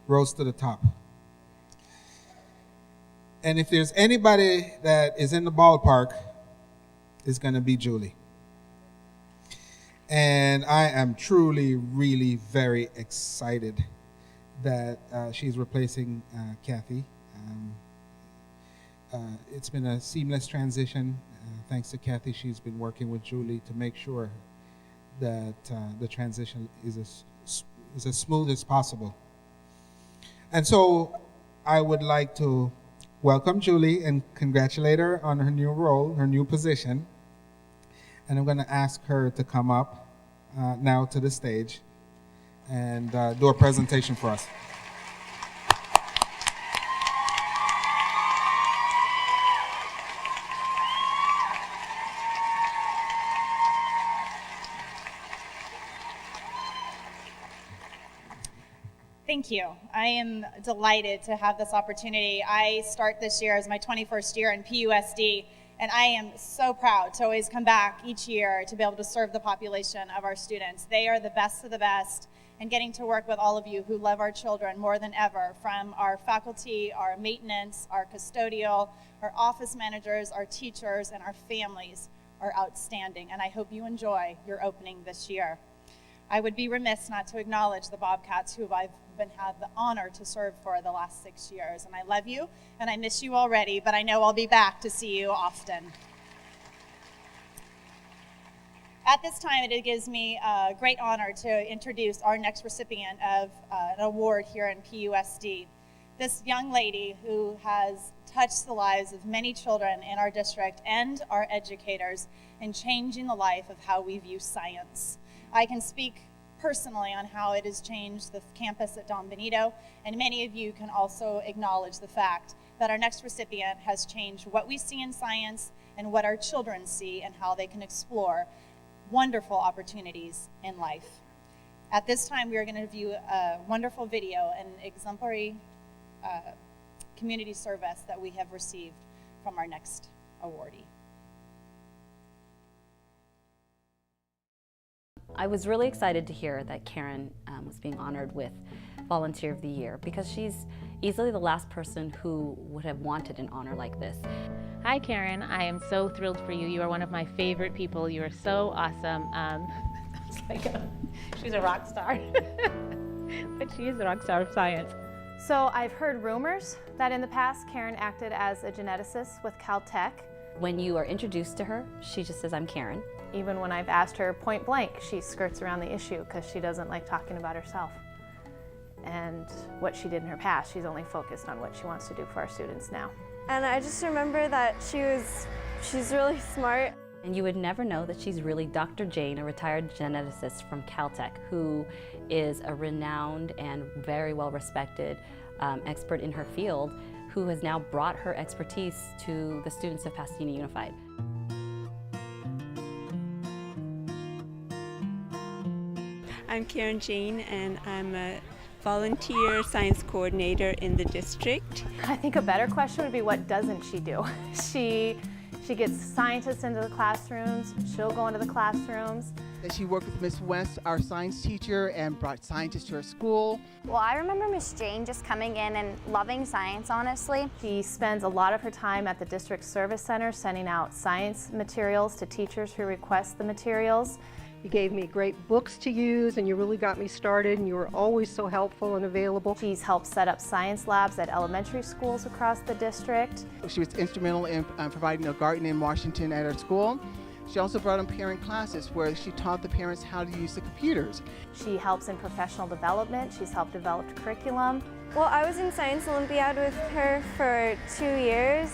rose to the top. And if there's anybody that is in the ballpark, it's going to be Julie. And I am truly, really very excited that she's replacing Kathy. It's been a seamless transition. Thanks to Kathy, she's been working with Julie to make sure that the transition is as smooth as possible. And so I would like to welcome Julie and congratulate her on her new role, her new position. And I'm going to ask her to come up now to the stage and do a presentation for us. Thank you. I am delighted to have this opportunity. I start this year as my 21st year in PUSD, and I am so proud to always come back each year to be able to serve the population of our students. They are the best of the best, and getting to work with all of you who love our children more than ever, from our faculty, our maintenance, our custodial, our office managers, our teachers, and our families are outstanding, and I hope you enjoy your opening this year. I would be remiss not to acknowledge the Bobcats who I've had the honor to serve for the last 6 years. And I love you, and I miss you already, but I know I'll be back to see you often. At this time, it gives me a great honor to introduce our next recipient of an award here in PUSD. This young lady who has touched the lives of many children in our district and our educators in changing the life of how we view science. I can speak personally on how it has changed the campus at Don Benito, and many of you can also acknowledge the fact that our next recipient has changed what we see in science and what our children see and how they can explore wonderful opportunities in life. At this time, we are going to view a wonderful video and exemplary community service that we have received from our next awardee. I was really excited to hear that Karen was being honored with Volunteer of the Year because she's easily the last person who would have wanted an honor like this. Hi Karen, I am so thrilled for you. You are one of my favorite people. You are so awesome. It's like she's a rock star, but she is a rock star of science. So I've heard rumors that in the past Karen acted as a geneticist with Caltech. When you are introduced to her, she just says, "I'm Karen." Even when I've asked her point blank, she skirts around the issue because she doesn't like talking about herself and what she did in her past. She's only focused on what she wants to do for our students now. And I just remember that she's really smart. And you would never know that she's really Dr. Jane, a retired geneticist from Caltech, who is a renowned and very well-respected expert in her field, who has now brought her expertise to the students of Pasadena Unified. I'm Karen Jane, and I'm a volunteer science coordinator in the district. I think a better question would be, what doesn't she do? She gets scientists into the classrooms. She'll go into the classrooms. that she worked with Miss West, our science teacher, and brought scientists to her school. Well, I remember Miss Jane just coming in and loving science, honestly. She spends a lot of her time at the district service center sending out science materials to teachers who request the materials. You gave me great books to use, and you really got me started, and you were always so helpful and available. She's helped set up science labs at elementary schools across the district. She was instrumental in providing a garden in Washington at our school. She also brought in parent classes where she taught the parents how to use the computers. She helps in professional development. She's helped develop curriculum. Well, I was in Science Olympiad with her for 2 years.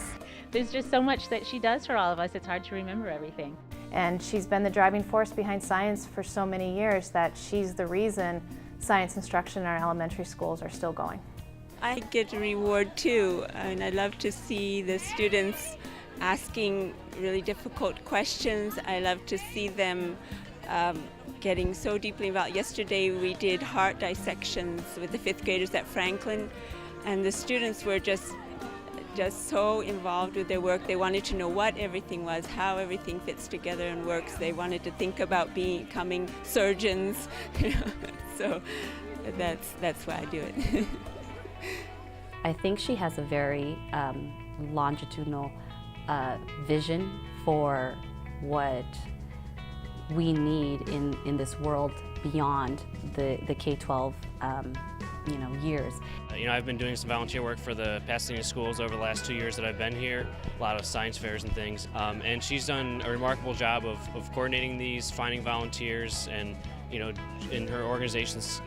There's just so much that she does for all of us, it's hard to remember everything. And she's been the driving force behind science for so many years that she's the reason science instruction in our elementary schools are still going. I get a reward too, and I love to see the students asking really difficult questions. I love to see them getting so deeply involved. Yesterday we did heart dissections with the 5th graders at Franklin, and the students were just so involved with their work. They wanted to know what everything was, how everything fits together and works. They wanted to think about becoming surgeons. So that's why I do it. I think she has a very longitudinal vision for what we need in this world beyond the K-12 years. I've been doing some volunteer work for the Pasadena schools over the last 2 years that I've been here, a lot of science fairs and things, and she's done a remarkable job of coordinating these, finding volunteers, and in her organization's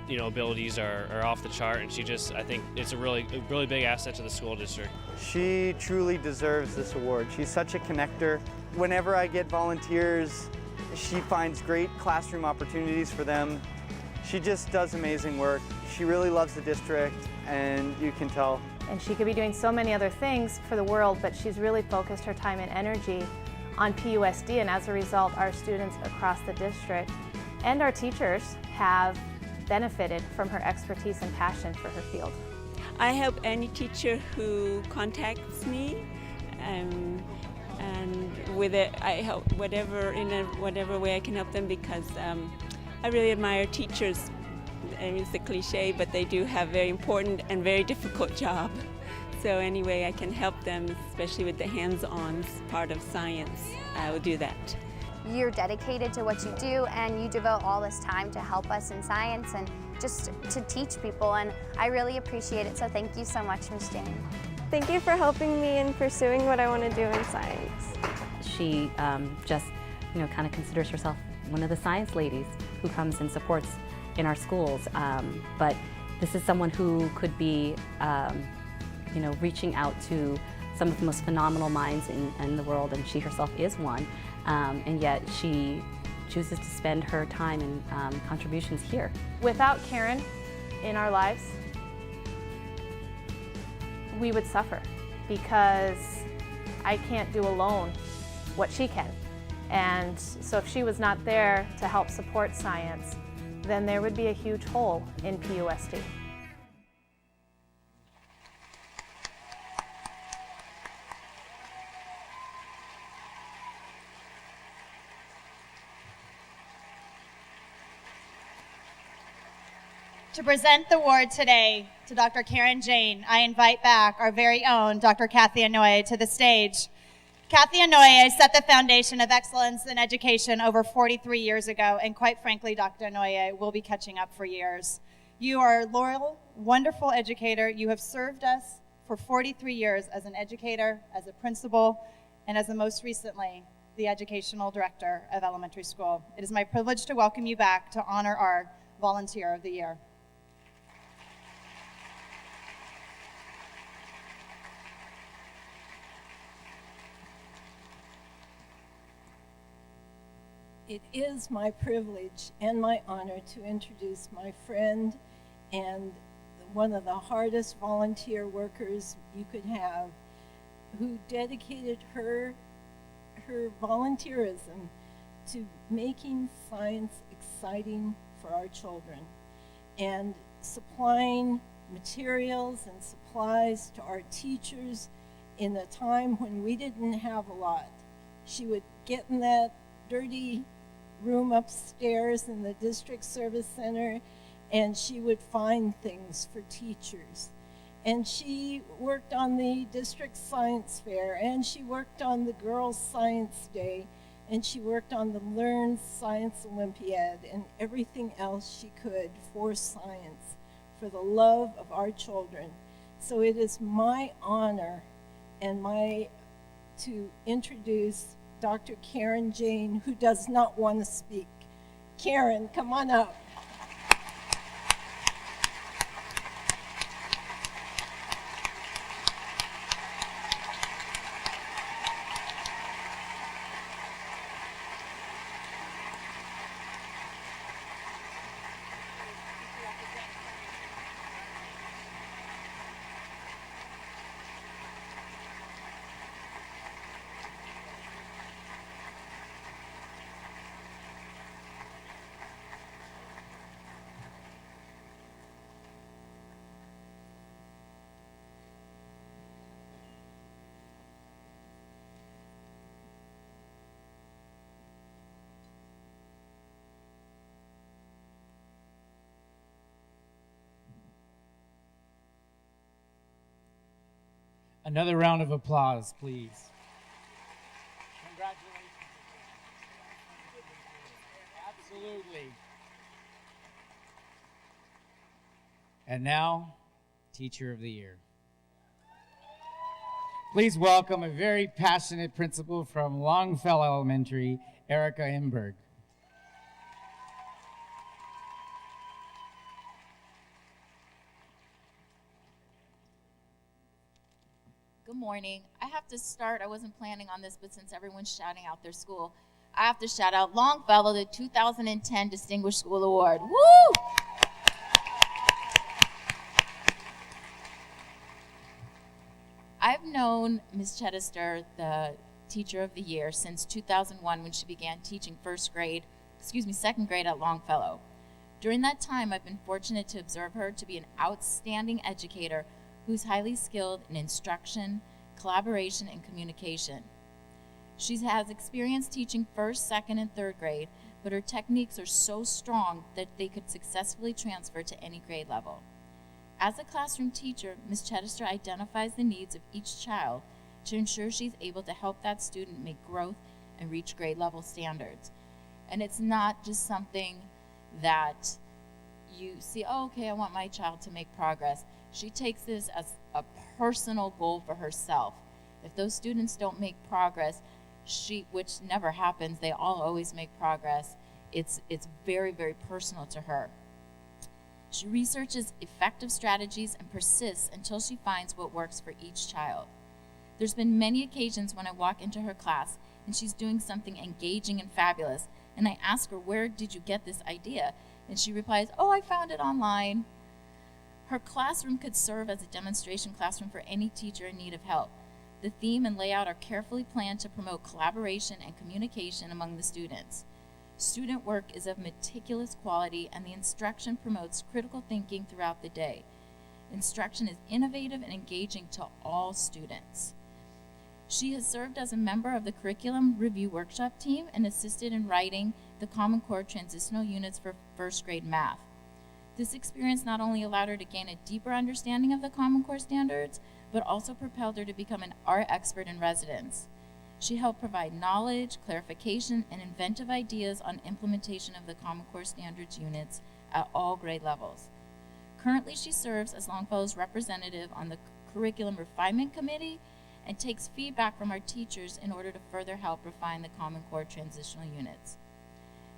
abilities are off the chart, and I think it's a really big asset to the school district. She truly deserves this award. She's such a connector. Whenever I get volunteers, she finds great classroom opportunities for them. She just does amazing work. She really loves the district, and you can tell. And she could be doing so many other things for the world, but she's really focused her time and energy on PUSD, and as a result, our students across the district and our teachers have benefited from her expertise and passion for her field. I help any teacher who contacts me, and with it I help in whatever way I can help them, because I really admire teachers. I mean, it's a cliche, but they do have very important and very difficult job. So anyway, I can help them, especially with the hands-on part of science. I will do that. You're dedicated to what you do, and you devote all this time to help us in science and just to teach people, and I really appreciate it, so thank you so much, Ms. Jane. Thank you for helping me in pursuing what I want to do in science. She just, kind of considers herself one of the science ladies who comes and supports in our schools. But this is someone who could be, reaching out to some of the most phenomenal minds in the world, and she herself is one. And yet she chooses to spend her time and contributions here. Without Karrone in our lives, we would suffer, because I can't do alone what she can. And so if she was not there to help support science, then there would be a huge hole in PUSD. To present the award today to Dr. Karrone Jane, I invite back our very own Dr. Kathy Onoye to the stage. Kathy Onoye set the foundation of excellence in education over 43 years ago, and quite frankly, Dr. Onoye will be catching up for years. You are a loyal, wonderful educator. You have served us for 43 years as an educator, as a principal, and as the most recently, the educational director of elementary school. It is my privilege to welcome you back to honor our Volunteer of the Year. It is my privilege and my honor to introduce my friend and one of the hardest volunteer workers you could have, who dedicated her volunteerism to making science exciting for our children and supplying materials and supplies to our teachers in a time when we didn't have a lot. She would get in that dirty room upstairs in the district service center, and she would find things for teachers. And she worked on the district science fair, and she worked on the Girls Science Day, and she worked on the Learn Science Olympiad and everything else she could for science, for the love of our children. So it is my honor and to introduce Dr. Karrone Jane, who does not want to speak. Karrone, come on up. Another round of applause, please. Congratulations. Absolutely. And now, Teacher of the Year. Please welcome a very passionate principal from Longfellow Elementary, Erica Imberg. Good morning. I have to start, I wasn't planning on this, but since everyone's shouting out their school, I have to shout out Longfellow, the 2010 Distinguished School Award. Woo! I've known Ms. Chedester, the Teacher of the Year, since 2001 when she began teaching second grade at Longfellow. During that time, I've been fortunate to observe her to be an outstanding educator who's highly skilled in instruction, collaboration, and communication. She has experience teaching first, second, and third grade, but her techniques are so strong that they could successfully transfer to any grade level. As a classroom teacher, Ms. Chedester identifies the needs of each child to ensure she's able to help that student make growth and reach grade level standards. And it's not just something that you see, oh, okay, I want my child to make progress. She takes this as a personal goal for herself. If those students don't make progress, which never happens, they all always make progress, it's very, very personal to her. She researches effective strategies and persists until she finds what works for each child. There's been many occasions when I walk into her class and she's doing something engaging and fabulous, and I ask her, where did you get this idea? And she replies, oh, I found it online. Her classroom could serve as a demonstration classroom for any teacher in need of help. The theme and layout are carefully planned to promote collaboration and communication among the students. Student work is of meticulous quality, and the instruction promotes critical thinking throughout the day. Instruction is innovative and engaging to all students. She has served as a member of the Curriculum Review Workshop team and assisted in writing the Common Core transitional units for first grade math. This experience not only allowed her to gain a deeper understanding of the Common Core standards, but also propelled her to become an art expert in residence. She helped provide knowledge, clarification, and inventive ideas on implementation of the Common Core standards units at all grade levels. Currently, she serves as Longfellow's representative on the Curriculum Refinement Committee and takes feedback from our teachers in order to further help refine the Common Core transitional units.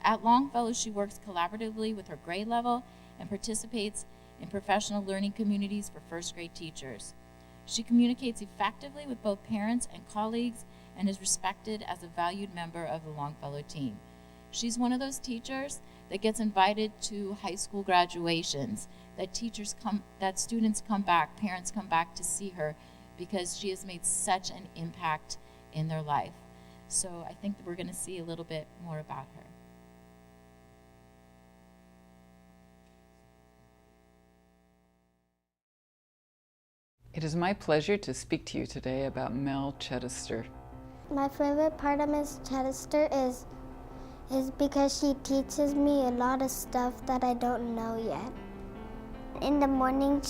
At Longfellow, she works collaboratively with her grade level and participates in professional learning communities for first grade teachers. She communicates effectively with both parents and colleagues and is respected as a valued member of the Longfellow team. She's one of those teachers that gets invited to high school graduations, that students come back, parents come back to see her because she has made such an impact in their life. So I think that we're going to see a little bit more about her. It is my pleasure to speak to you today about Mel Chedester. My favorite part of Ms. Chedester is is because she teaches me a lot of stuff that I don't know yet. In the morning,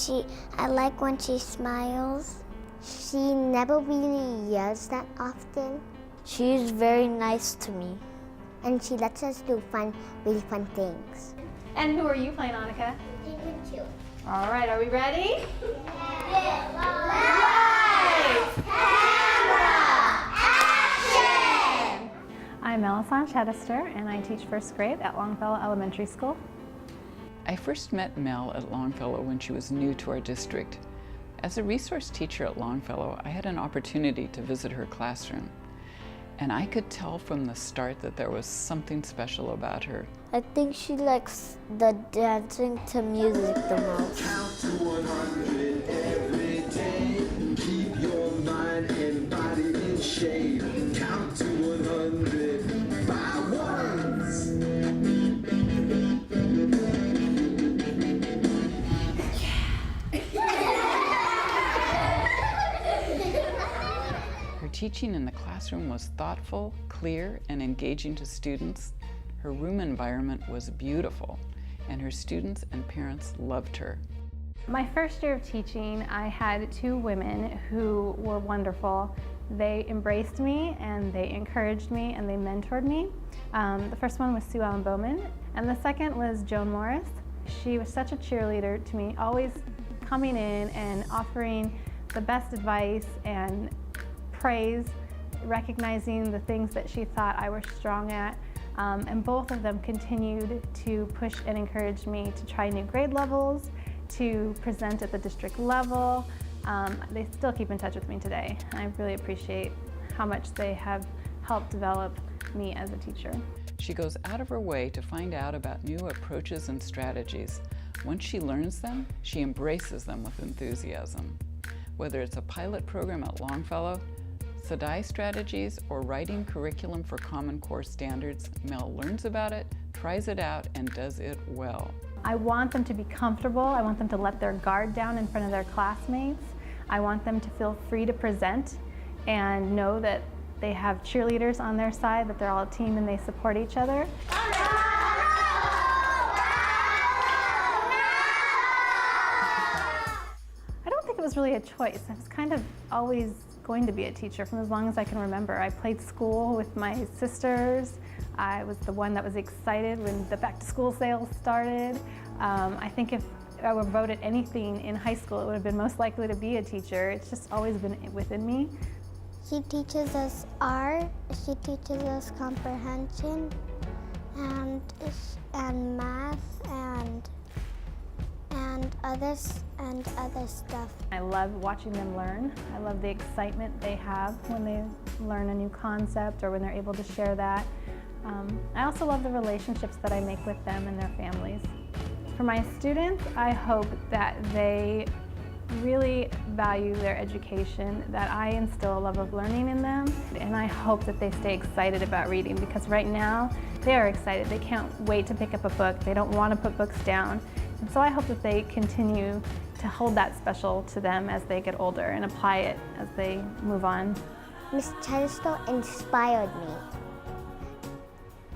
I like when she smiles. She never really yells that often. She's very nice to me. And she lets us do really fun things. And who are you playing, Annika? Penguin too. All right, are we ready? Lights, camera, action! I'm Melisande Chedister, and I teach first grade at Longfellow Elementary School. I first met Mel at Longfellow when she was new to our district. As a resource teacher at Longfellow, I had an opportunity to visit her classroom. And I could tell from the start that there was something special about her. I think she likes the dancing to music the most. Count to 100 every day. Keep your mind and body in shape. Count to 100 by ones. Her teaching in the classroom was thoughtful, clear, and engaging to students. Her room environment was beautiful, and her students and parents loved her. My first year of teaching, I had two women who were wonderful. They embraced me, and they encouraged me, and they mentored me. The first one was Sue Ellen Bowman, and the second was Joan Morris. She was such a cheerleader to me, always coming in and offering the best advice and praise, recognizing the things that she thought I was strong at. And both of them continued to push and encourage me to try new grade levels, to present at the district level. They still keep in touch with me today. I really appreciate how much they have helped develop me as a teacher. She goes out of her way to find out about new approaches and strategies. Once she learns them, she embraces them with enthusiasm. Whether it's a pilot program at Longfellow, SEDI strategies, or writing curriculum for Common Core standards, Mel learns about it, tries it out, and does it well. I want them to be comfortable. I want them to let their guard down in front of their classmates. I want them to feel free to present and know that they have cheerleaders on their side, that they're all a team and they support each other. I don't think it was really a choice. I was kind of always going to be a teacher from as long as I can remember. I played school with my sisters. I was the one that was excited when the back to school sales started. I think if I were voted anything in high school, it would have been most likely to be a teacher. It's just always been within me. She teaches us art, she teaches us comprehension, and math, and other stuff. I love watching them learn. I love the excitement they have when they learn a new concept or when they're able to share that. I also love the relationships that I make with them and their families. For my students, I hope that they really value their education, that I instill a love of learning in them, and I hope that they stay excited about reading, because right now they are excited. They can't wait to pick up a book. They don't want to put books down. And so I hope that they continue to hold that special to them as they get older and apply it as they move on. Miss Chedister inspired me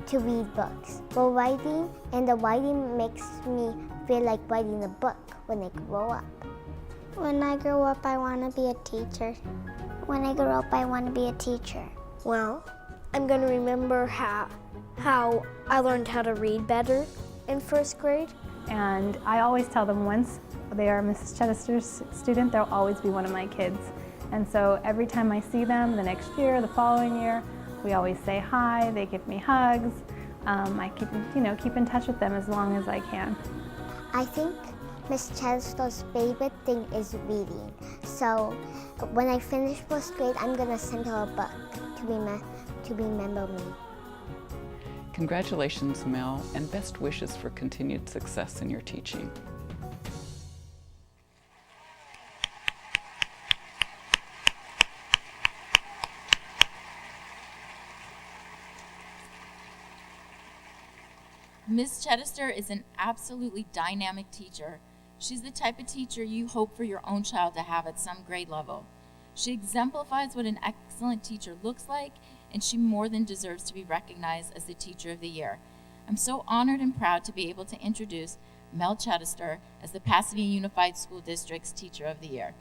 to read books. Well, the writing makes me feel like writing a book when I grow up. When I grow up, I want to be a teacher. When I grow up, I want to be a teacher. Well, I'm going to remember how I learned how to read better in first grade. And I always tell them once they are Mrs. Chedister's student, they'll always be one of my kids. And so every time I see them the next year, the following year, we always say hi, they give me hugs. I keep in touch with them as long as I can. I think Miss Chedister's favorite thing is reading. So when I finish first grade, I'm going to send her a book to remember me. Congratulations, Mel, and best wishes for continued success in your teaching. Ms. Chedister is an absolutely dynamic teacher. She's the type of teacher you hope for your own child to have at some grade level. She exemplifies what an excellent teacher looks like and she more than deserves to be recognized as the Teacher of the Year. I'm so honored and proud to be able to introduce Mel Chadester as the Pasadena Unified School District's Teacher of the Year.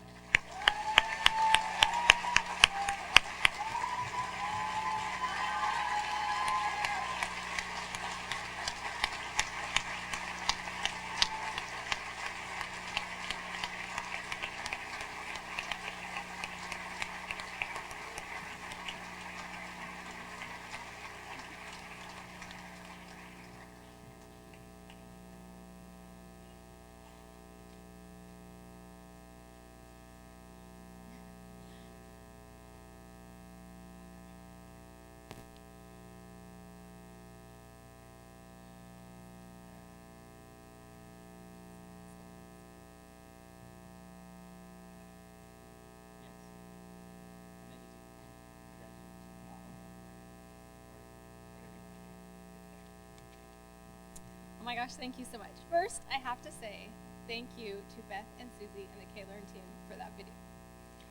Oh my gosh, thank you so much. First, I have to say thank you to Beth and Susie and the K-Learn team for that video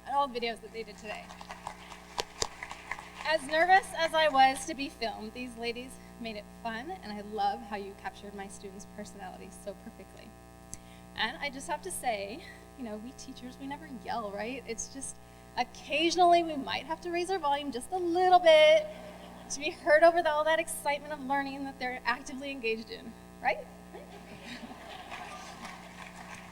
and all the videos that they did today. As nervous as I was to be filmed, these ladies made it fun, and I love how you captured my students' personalities so perfectly. And I just have to say, you know, we teachers, we never yell, right? It's just occasionally we might have to raise our volume just a little bit to be heard over all that excitement of learning that they're actively engaged in, right?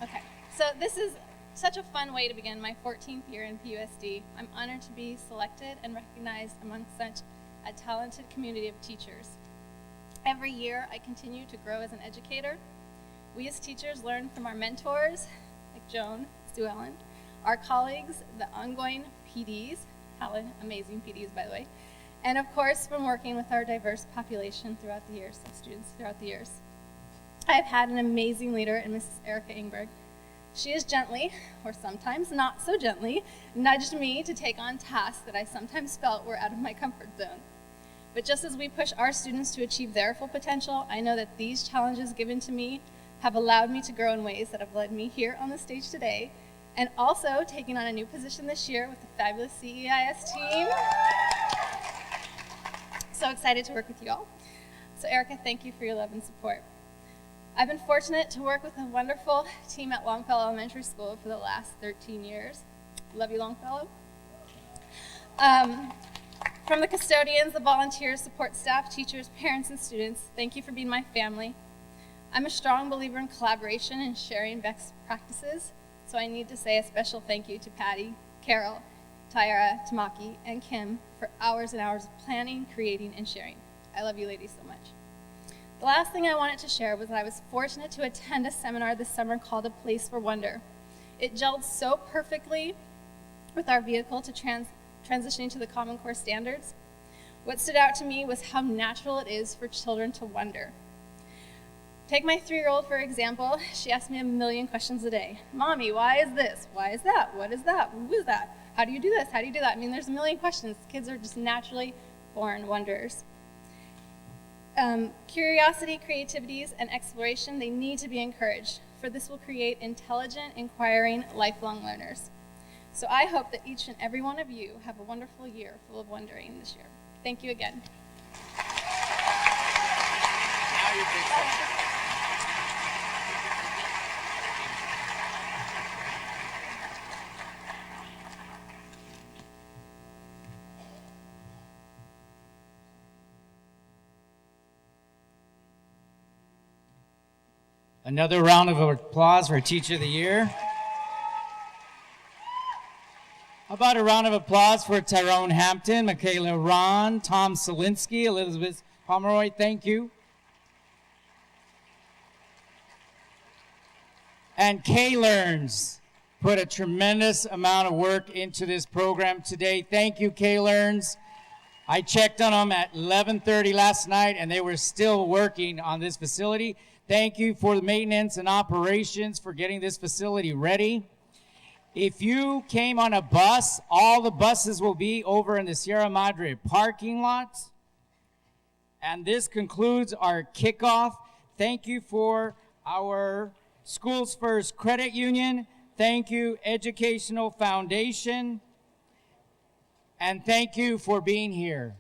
Okay, so this is such a fun way to begin my 14th year in PUSD. I'm honored to be selected and recognized among such a talented community of teachers. Every year, I continue to grow as an educator. We as teachers learn from our mentors, like Joan, Sue Ellen, our colleagues, the ongoing PDs, Helen, amazing PDs, by the way, and of course, from working with our diverse population throughout the years, of students throughout the years. I've had an amazing leader in Mrs. Erica Ingberg. She has gently, or sometimes not so gently, nudged me to take on tasks that I sometimes felt were out of my comfort zone. But just as we push our students to achieve their full potential, I know that these challenges given to me have allowed me to grow in ways that have led me here on the stage today, and also taking on a new position this year with the fabulous CEIS team. So excited to work with you all. So Erica, thank you for your love and support. I've been fortunate to work with a wonderful team at Longfellow Elementary School for the last 13 years. Love you, Longfellow. From the custodians, the volunteers, support staff, teachers, parents, and students, thank you for being my family. I'm a strong believer in collaboration and sharing best practices, so I need to say a special thank you to Patty, Carol, Tyra, Tamaki, and Kim for hours and hours of planning, creating, and sharing. I love you ladies so much. The last thing I wanted to share was that I was fortunate to attend a seminar this summer called A Place for Wonder. It gelled so perfectly with our vehicle to transitioning to the Common Core standards. What stood out to me was how natural it is for children to wonder. Take my 3-year-old, for example. She asks me a million questions a day. Mommy, why is this? Why is that? What is that? Who is that? How do you do this? How do you do that? I mean, there's a million questions. Kids are just naturally born wonderers. Curiosity, creativities, and exploration, they need to be encouraged, for this will create intelligent, inquiring, lifelong learners. So I hope that each and every one of you have a wonderful year full of wondering this year. Thank you again. Another round of applause for Teacher of the Year. How about a round of applause for Tyrone Hampton, Michaela Ron, Tom Solinsky, Elizabeth Pomeroy, thank you. And K-Learns put a tremendous amount of work into this program today. Thank you, K-Learns. I checked on them at 11:30 last night, and they were still working on this facility. Thank you for the maintenance and operations for getting this facility ready. If you came on a bus, all the buses will be over in the Sierra Madre parking lot. And this concludes our kickoff. Thank you for our Schools First Credit Union. Thank you, Educational Foundation. And thank you for being here.